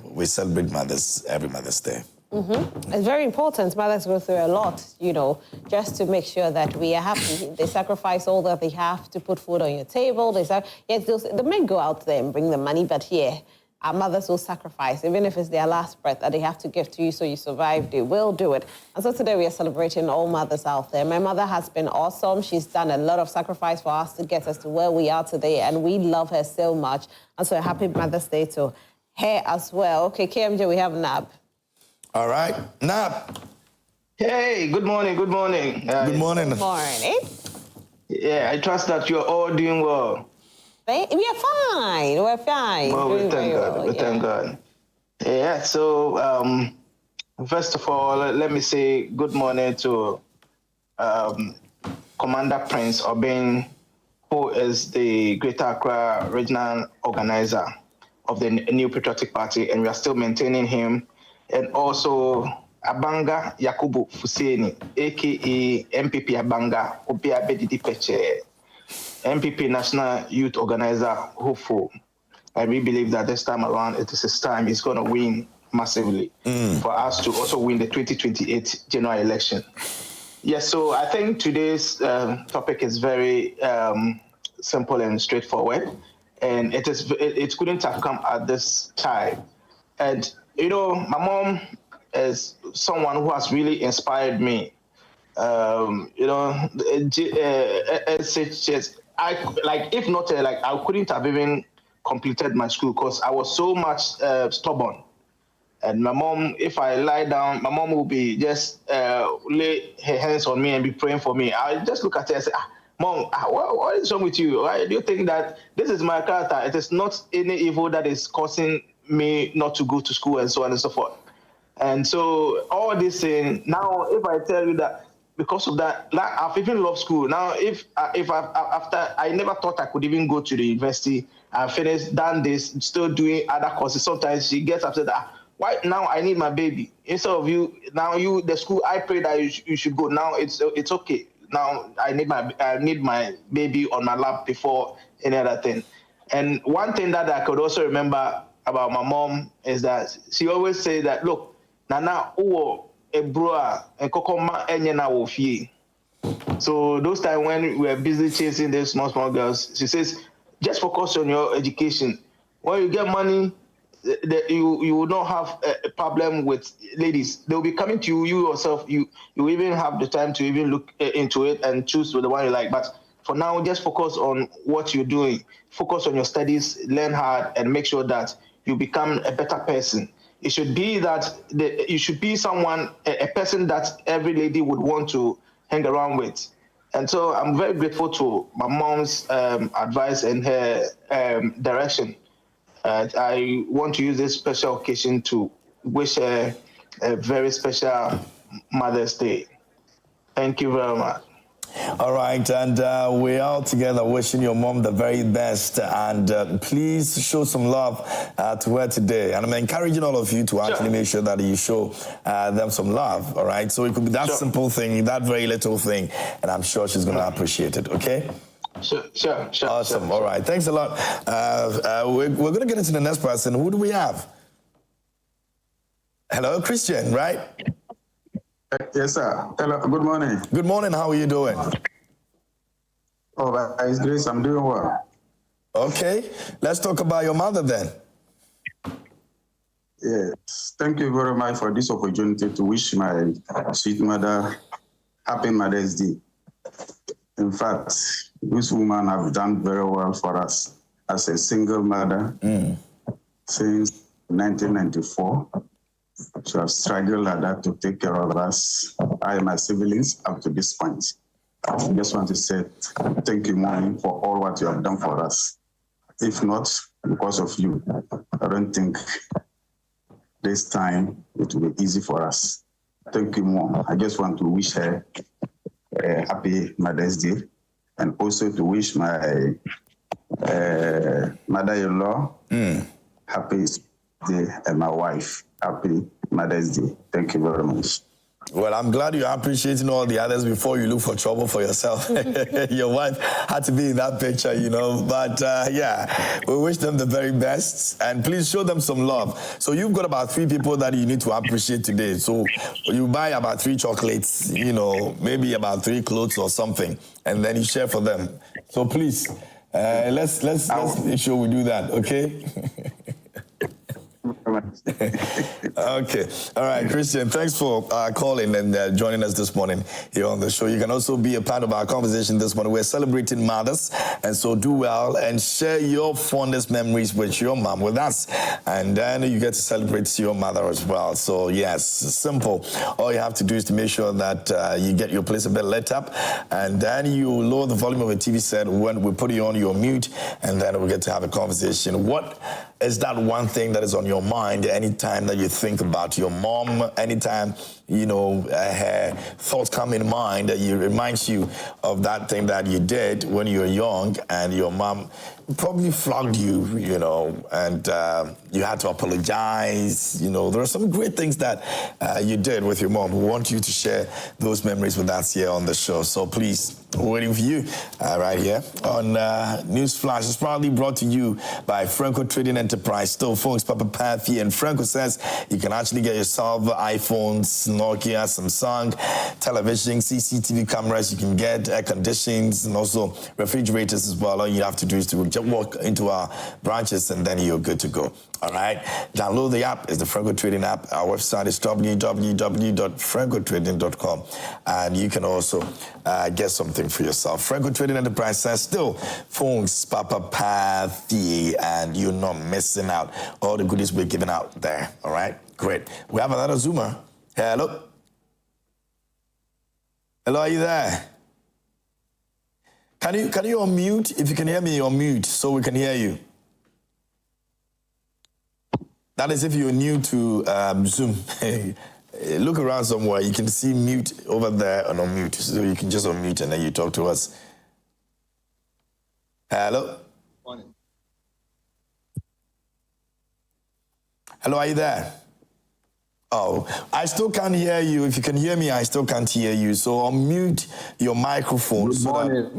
we celebrate mothers every Mother's Day. It's very important. Mothers go through a lot, just to make sure that we are happy. They sacrifice all that they have to put food on your table. The men go out there and bring the money, but here, our mothers will sacrifice, even if it's their last breath that they have to give to you so you survive, they will do it. And so today we are celebrating all mothers out there. My mother has been awesome. She's done a lot of sacrifice for us to get us to where we are today, and we love her so much. And so happy Mother's Day to her as well. Okay, KMJ, we have Nab. All right, Nab. Hey, good morning. Good morning. Good morning. Yeah, I trust that you're all doing well. We are fine. We're fine. Well, we thank God. Thank God. Yeah, so first of all, let me say good morning to Commander Prince Obin, who is the Greater Accra Regional Organizer. of the New Patriotic Party, and we are still maintaining him. And also Abanga Yakubu Fuseni, aka MPP Abanga, Obia Bedidi Peche, MPP National Youth Organizer, hopeful. And we believe that this time around, it is his time. He's going to win massively for us to also win the 2028 general election. Yes, so I think today's topic is very simple and straightforward, and it couldn't have come at this time. And you know, my mom is someone who has really inspired me. You know, if not I couldn't have even completed my school because I was so much stubborn. And my mom, if I lie down, my mom will be just lay her hands on me and be praying for me. I just look at her and say, Mom, what is wrong with you? Why do you think that this is my character? It is not any evil that is causing me not to go to school and so on and so forth. And so all this thing, now if I tell you that because of that, like, I've even loved school. Now, after I never thought I could even go to the university, I finished, done this, still doing other courses. Sometimes she gets upset that, why now I need my baby? Instead of you, now the school, I pray that you should go. Now it's okay. Now I need my baby on my lap before any other thing. And one thing that I could also remember about my mom is that she always say that, look, Nana, a bro, and kokoma enyena wofie. So those times when we were busy chasing these small girls, she says, just focus on your education. When you get money, you will not have a problem with ladies. They'll be coming to you yourself. You even have the time to even look into it and choose the one you like. But for now, just focus on what you're doing. Focus on your studies, learn hard, and make sure that you become a better person. It should be that you should be someone, a person that every lady would want to hang around with. And so I'm very grateful to my mom's advice and her direction. I want to use this special occasion to wish her a very special Mother's Day. Thank you very much. All right, and we're all together wishing your mom the very best, and please show some love to her today. And I'm encouraging all of you to actually make sure that you show them some love, all right? So it could be that simple thing, that very little thing, and I'm sure she's going to appreciate it, okay? Sure. Awesome, all right. Thanks a lot. We're going to get into the next person. Who do we have? Hello, Christian, right? Yes, sir. Hello. Good morning. Good morning. How are you doing? Oh, by His grace, I'm doing well. Okay. Let's talk about your mother then. Yes. Thank you very much for this opportunity to wish my sweet mother happy Mother's Day. In fact, this woman has done very well for us as a single mother since 1994. She has struggled like that to take care of us, I and my siblings, up to this point. I just want to say thank you, Mommy, for all what you have done for us. If not because of you, I don't think this time it will be easy for us. Thank you, Mom. I just want to wish her a happy Mother's Day, and also to wish my mother-in-law happy day, and my wife happy Mother's Day. Thank you very much. Well, I'm glad you're appreciating all the others before you look for trouble for yourself. Your wife had to be in that picture, you know. But yeah, we wish them the very best. And please show them some love. So you've got about 3 people that you need to appreciate today. So you buy about 3 chocolates, you know, maybe about 3 clothes or something. And then you share for them. So please, let's make sure we do that, okay? Okay. All right, Christian, thanks for calling and joining us this morning here on the show. You can also be a part of our conversation this morning. We're celebrating mothers, and so do well and share your fondest memories with your mom with us. And then you get to celebrate your mother as well. So, yes, simple. All you have to do is to make sure that you get your place a bit lit up, and then you lower the volume of the TV set when we put you on your mute, and then we get to have a conversation. What is that one thing that is on your mind anytime that you think about your mom, anytime her thoughts come in mind, that reminds you of that thing that you did when you were young, and your mom probably flogged you, and you had to apologize. There are some great things that you did with your mom. We want you to share those memories with us here on the show. So please, we're waiting for you right here on Newsflash. It's proudly brought to you by Franco Trading Enterprise. Still phones, Papa Pathy, and Franco says you can actually get yourself iPhones, Nokia, Samsung, television, CCTV cameras. You can get air conditions and also refrigerators as well. All you have to do is to just walk into our branches and then you're good to go. All right. Download the app. It's the Franco Trading app. Our website is www.francotrading.com. And you can also get something for yourself. Franco Trading Enterprise says still phones, Papa Pathy, and you're not missing out. All the goodies we're giving out there. All right. Great. We have another Zoomer. Hello. Hello, are you there? Can you unmute? If you can hear me, unmute so we can hear you. That is if you're new to Zoom. Look around somewhere. You can see mute over there and unmute. So you can just unmute and then you talk to us. Hello? Morning. Hello, are you there? Oh, I still can't hear you. If you can hear me, I still can't hear you. So unmute your microphone. Good morning.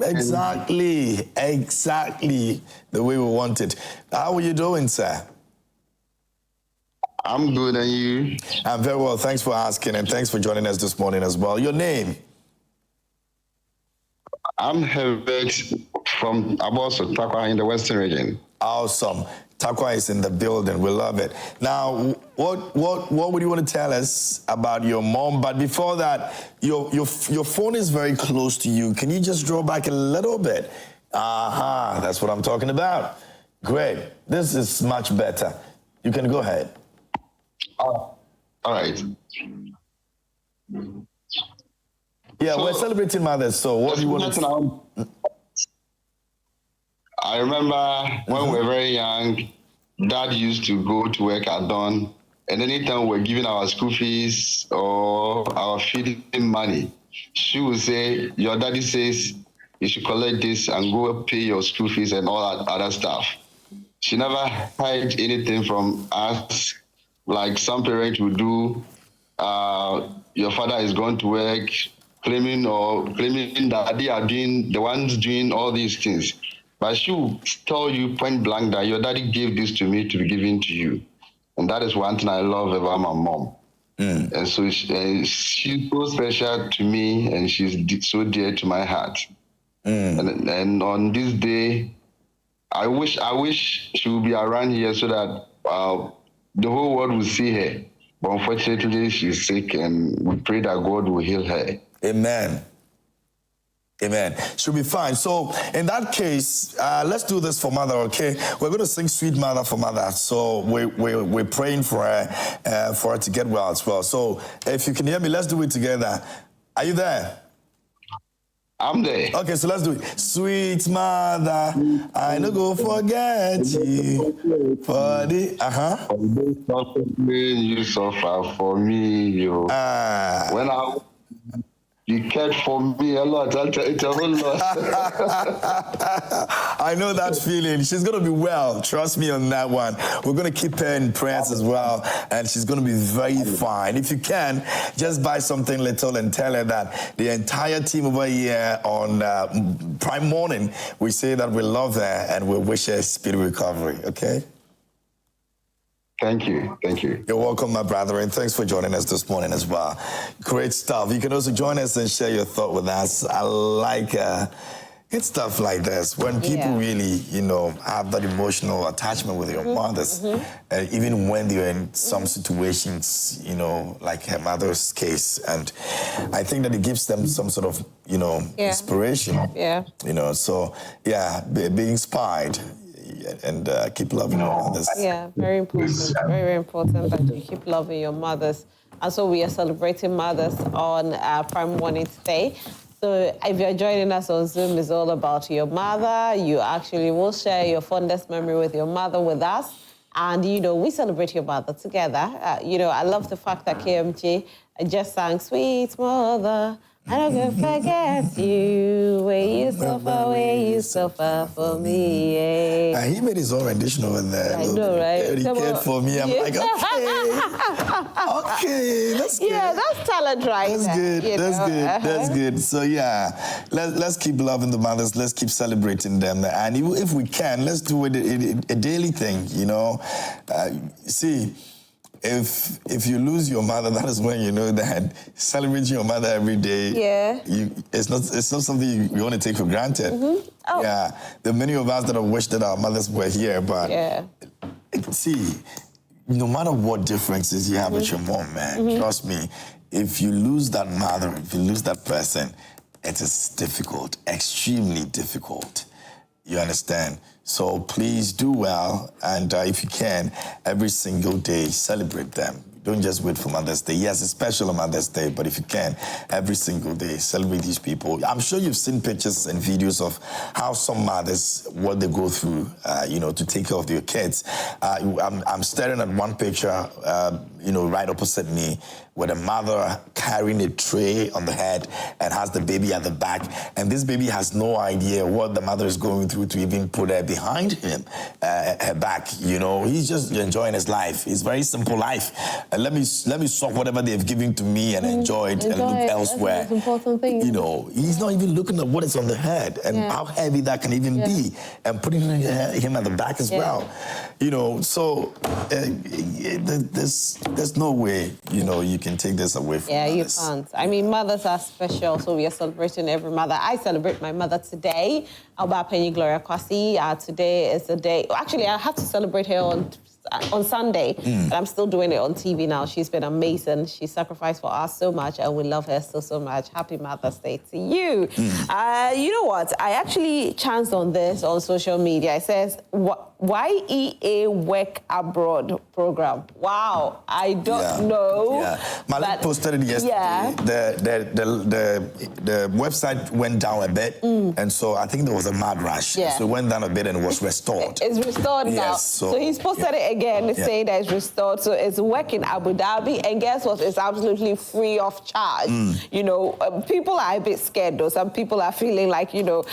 Exactly the way we want it. How are you doing, sir? I'm good, and you? I'm very well. Thanks for asking, and thanks for joining us this morning as well. Your name? I'm Herbert from Aboso, Takwa in the Western region. Awesome. Takwa is in the building. We love it. Now, what would you want to tell us about your mom? But before that, your phone is very close to you. Can you just draw back a little bit? That's what I'm talking about. Great. This is much better. You can go ahead. All right. Yeah, so, we're celebrating mothers, so what do you want to... I remember when we were very young, Dad used to go to work at dawn, and anytime we're giving our school fees or our feeding money, she would say, your daddy says you should collect this and go pay your school fees and all that other stuff. She never hid anything from us, like some parents would do. Your father is going to work, claiming that they are doing, the ones doing all these things. But she will tell you point blank that your daddy gave this to me to be given to you. And that is one thing I love about my mom. And so she's so special to me, and she's so dear to my heart. And on this day, I wish she would be around here so that the whole world will see her. But unfortunately, she's sick, and we pray that God will heal her. Amen. Amen. She'll be fine. So in that case, let's do this for Mother, okay? We're going to sing Sweet Mother for Mother. So we're praying for her to get well as well. So if you can hear me, let's do it together. Are you there? I'm there. Okay, so let's do it. Sweet Mother, I no go forget you for the you suffer for me, you. When you cared for me a lot. It's a whole lot. I know that feeling. She's going to be well. Trust me on that one. We're going to keep her in prayers as well, and she's going to be very fine. If you can, just buy something little and tell her that the entire team over here on Prime Morning, we say that we love her and we wish her a speedy recovery, okay? Thank you. Thank you. You're welcome, my brother, and thanks for joining us this morning as well. Great stuff. You can also join us and share your thought with us. I like it's stuff like this when people really, have that emotional attachment with your mothers, even when they're in some situations, like her mother's case. And I think that it gives them some sort of, inspiration. Yeah. So, be inspired. And keep loving your mothers. Yeah, very important. Very, very important that you keep loving your mothers. And so we are celebrating mothers on Prime Morning today. So if you're joining us on Zoom, it's all about your mother. You actually will share your fondest memory with your mother with us. And, you know, we celebrate your mother together. You know, I love the fact that KMJ just sang, Sweet Mother, I don't gonna forget you, where you suffer for me. Eh. He made his own rendition over there. I know, right? He cared for me. I'm like, okay, that's good. Yeah, that's talent, right? That's good. That's good. So yeah, let's keep loving the mothers. Let's keep celebrating them, and if we can, let's do it a daily thing. You know, see. If you lose your mother, that is when you know that celebrating your mother every day, it's not something you want to take for granted. Oh. Yeah, there are many of us that have wished that our mothers were here, but see, no matter what differences you have with your mom, man, trust me, if you lose that mother, if you lose that person, it is difficult, extremely difficult. You understand? So please do well, and if you can, every single day, celebrate them. Don't just wait for Mother's Day. Yes, it's special on Mother's Day, but if you can, every single day, celebrate these people. I'm sure you've seen pictures and videos of how some mothers, what they go through, you know, to take care of their kids. I'm staring at one picture, you know, right opposite me, with a mother carrying a tray on the head and has the baby at the back. And this baby has no idea what the mother is going through to even put her behind him, her back. You know, he's just enjoying his life. It's a very simple life. And let me suck whatever they've given to me and enjoy it and look elsewhere. That's the most important thing. You know, he's not even looking at what is on the head and how heavy that can even be, and putting him at the back as well. You know, so there's no way, you know, you can take this away from you mothers. can't. I mean, mothers are special, so we are celebrating every mother. I celebrate my mother today, Alba Penny Gloria Kwasi. Today is the day. Actually, I have to celebrate her on Sunday, but I'm still doing it on TV now. She's been amazing. She sacrificed for us so much, and we love her so much. Happy Mother's Day to you. You know what? I actually chanced on this on social media. It says, YEA Work Abroad program. Wow, I don't know. Malik posted it yesterday. The website went down a bit, and so I think there was a mad rush. So it went down a bit and was restored. It's restored now. So he's posted it again, saying that it's restored. So it's work in Abu Dhabi, and guess what? It's absolutely free of charge. You know, people are a bit scared though. Some people are feeling like, you know,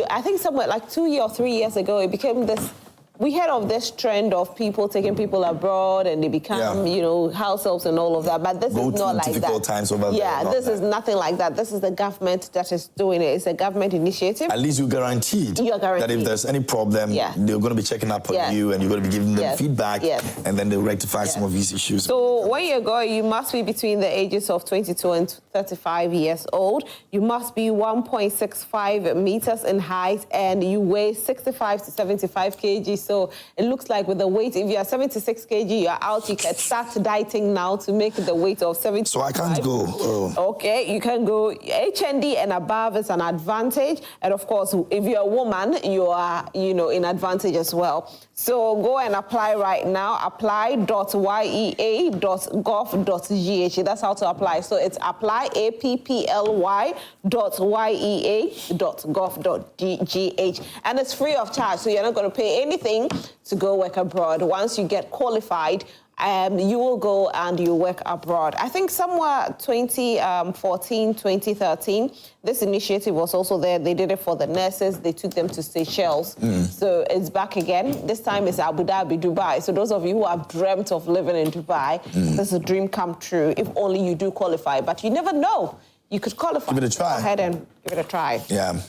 I think somewhere like 2 or 3 years ago, it became this. We heard of this trend of people taking people abroad and they become, you know, house helps and all of that. But this is not like that. Times over this is nothing like that. This is the government that is doing it. It's a government initiative. At least you're guaranteed that if there's any problem, they're going to be checking up on you and you're going to be giving them feedback and then they'll rectify some of these issues. So when you go, you must be between the ages of 22 and 35 years old. You must be 1.65 meters in height and you weigh 65 to 75 kg. So it looks like with the weight, if you are 76 kg, you're out. You can start dieting now to make the weight of 75. So I can't go. Okay, you can go. HND and above is an advantage. And of course, if you're a woman, you are, you know, in advantage as well. So go and apply right now. Apply.yea.gov.gh. That's how to apply. So it's apply.apply.yea.gov.gh. And it's free of charge. So you're not going to pay anything to go work abroad. Once you get qualified, you will go and you work abroad. I think somewhere 2014, 2013, this initiative was also there. They did it for the nurses. They took them to Seychelles. So it's back again. This time it's Abu Dhabi, Dubai. So those of you who have dreamt of living in Dubai, this is a dream come true if only you do qualify. But you never know. You could qualify. Give it a try. Go ahead and give it a try. Yeah.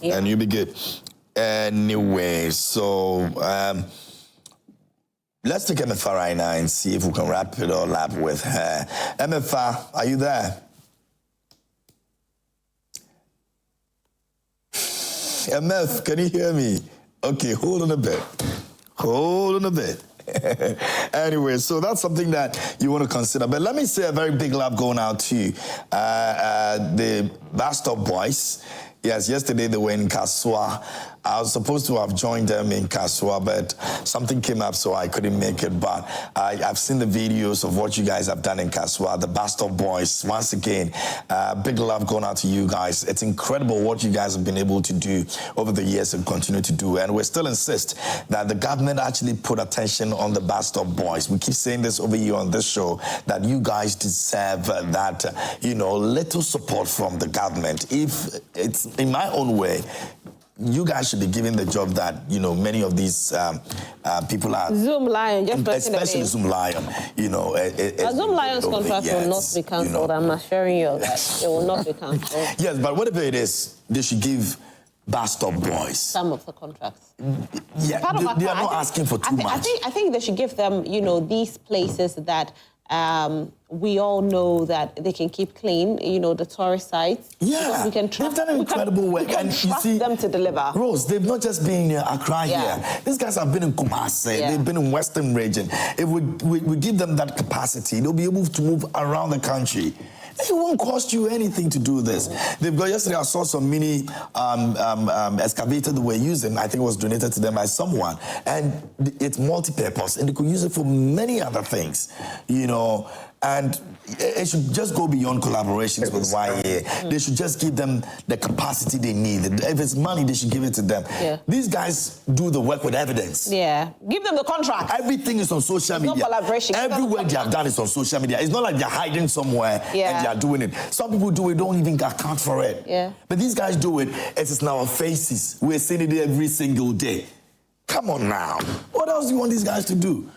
And you'll be good. Anyway, so let's take MFA right now and see if we can wrap it all up with her. MFA, are you there? MF, can you hear me? Okay, hold on a bit. Anyway, so that's something that you want to consider. But let me say a very big love going out to the Buzstop Boys. Yes, yesterday they were in Kasua I was supposed to have joined them in Kasua, but something came up, so I couldn't make it. But I've seen the videos of what you guys have done in Kasua, the Buzstop Boys. Once again, big love going out to you guys. It's incredible what you guys have been able to do over the years and continue to do. And we still insist that the government actually put attention on the Buzstop Boys. We keep saying this over here on this show, that you guys deserve that, little support from the government. If it's in my own way, you guys should be given the job that, many of these people are. Zoom Lion, especially Zoom Lion, Zoom Lion's contract will not be cancelled. I'm assuring you of that. It will not be cancelled. Yes, but whatever it is, they should give Buzstop Boys some of the contracts. Yeah, they are not asking for too much. I think they should give them, these places that we all know that they can keep clean, the tourist sites. Yeah, we can trust, they've done incredible work. And trust them to deliver. Rose, they've not just been in Accra here. These guys have been in Kumasi. They've been in Western region. If we give them that capacity, they'll be able to move around the country. It won't cost you anything to do this. They've got, yesterday I saw some mini excavator they were using. I think it was donated to them by someone. And it's multi-purpose, and they could use it for many other things, And it should just go beyond collaborations with YA. They should just give them the capacity they need. If it's money, they should give it to them. Yeah. These guys do the work with evidence. Yeah. Give them the contract. Everything is on social media. No collaboration. Every work they have done is on social media. It's not like they're hiding somewhere and they are doing it. Some people do it, don't even account for it. Yeah. But these guys do it. It is in our faces. We're seeing it every single day. Come on now. What else do you want these guys to do?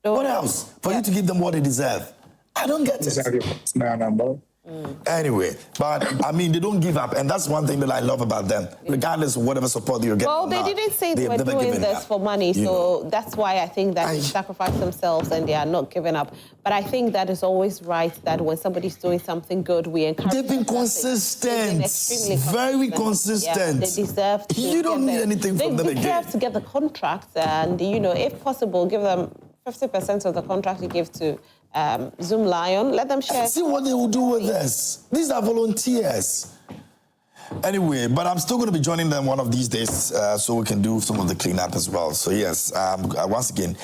What else? For you to give them what they deserve? I don't get it. Anyway, but they don't give up, and that's one thing that I love about them. Regardless of whatever support you're getting. Well, they didn't say they were doing this for money, so that's why I think that they sacrifice themselves and they are not giving up. But I think that is always right that when somebody's doing something good, we encourage them. They've been consistent, very consistent. Yeah, they deserve to. You don't need anything from them again. They deserve to get the contract, and if possible, give them 50% of the contract you give to Zoom Lion. Let them share. See what they will do with this. These are volunteers. Anyway, but I'm still going to be joining them one of these days so we can do some of the cleanup as well. So yes, once again,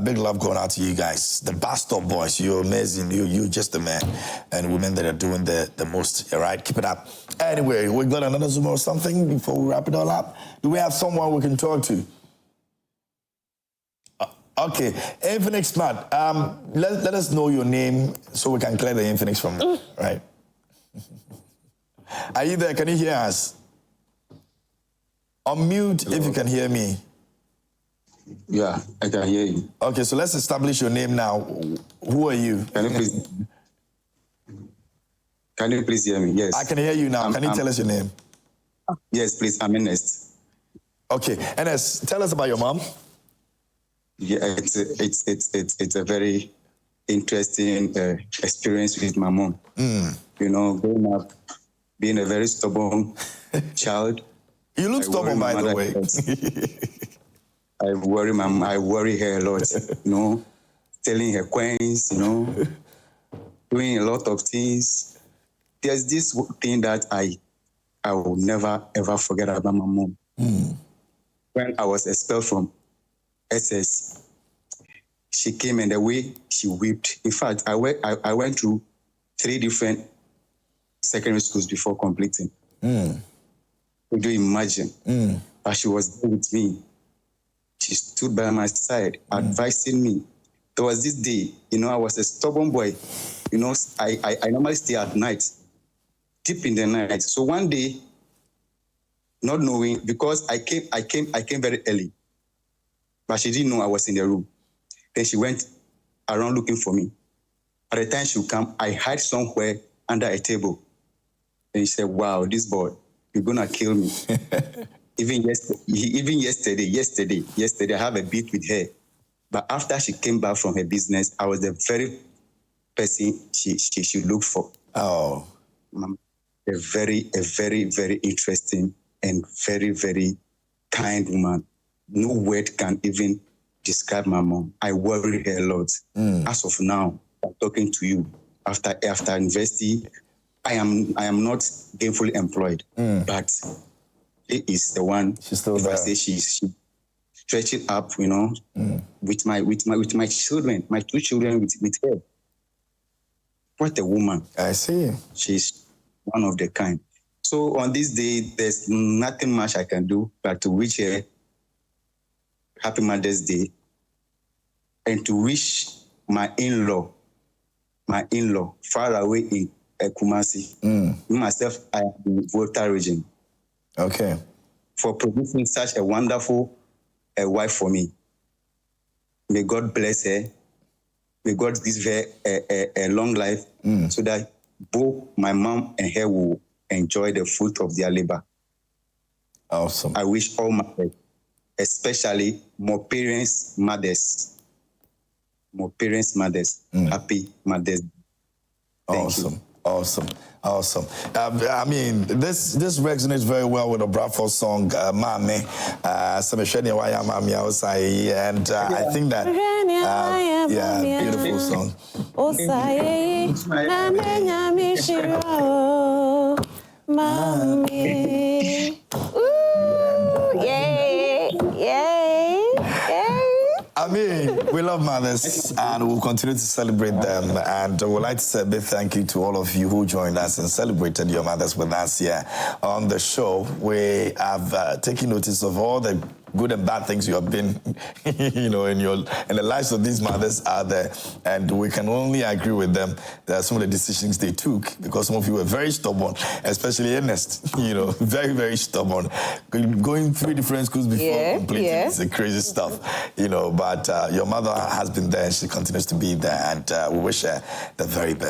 big love going out to you guys. The Buzstop Boys, you're amazing. You're just the man and women that are doing the most. All right, keep it up. Anyway, we got another Zoom or something before we wrap it all up. Do we have someone we can talk to? Okay, Infinix Smart, let us know your name so we can clear the Infinix from it, right? Are you there? Can you hear us? Unmute if you can hear me. Yeah, I can hear you. Okay, so let's establish your name now. Who are you? Can you please hear me? Yes. I can hear you now. Can you tell us your name? Yes, please. I'm Ernest. Okay, Ernest, tell us about your mom. Yeah, it's a very interesting experience with my mom. Growing up, being a very stubborn child. You look stubborn, by the way. I worry her a lot. Telling her queens, doing a lot of things. There's this thing that I will never ever forget about my mom. When I was expelled from SS, she came and the way she wept. In fact, I went through 3 different secondary schools before completing. Could you imagine? But she was there with me. She stood by my side, advising me. There was this day, I was a stubborn boy. I normally stay at night, deep in the night. So one day, not knowing, because I came very early. But she didn't know I was in the room. Then she went around looking for me. By the time she would come, I hid somewhere under a table. And she said, wow, this boy, you're going to kill me. Even yesterday, I have a beat with her. But after she came back from her business, I was the very person she looked for. Oh. A very, very interesting and very, very kind woman. No word can even describe my mom. I worry her a lot. As of now, I'm talking to you. After university, I am not gainfully employed, but is the one. She's still if there. I say she stretching up, you know, with my children, my 2 children with her. What a woman. I see. She's one of the kind. So on this day, there's nothing much I can do but to wish her Happy Mother's Day and to wish my in-law far away in Kumasi. Me myself, I am in Volta region. Okay. For producing such a wonderful wife for me. May God bless her. May God give her a long life so that both my mom and her will enjoy the fruit of their labor. Awesome. I wish all mothers, especially more parents, mothers, Happy Mother's Day. Thank you. Awesome. I mean, this resonates very well with the Bradford song, Mame. And I think that, beautiful song. I mean, we love mothers and we'll continue to celebrate them. And we'd like to say a big thank you to all of you who joined us and celebrated your mothers with us here on the show. We have taken notice of all the good and bad things you have been, in the lives of these mothers out there. And we can only agree with them that some of the decisions they took, because some of you were very stubborn, especially Ernest, very, very stubborn. Going 3 different schools before completing is crazy stuff, but your mother has been there and she continues to be there, and we wish her the very best.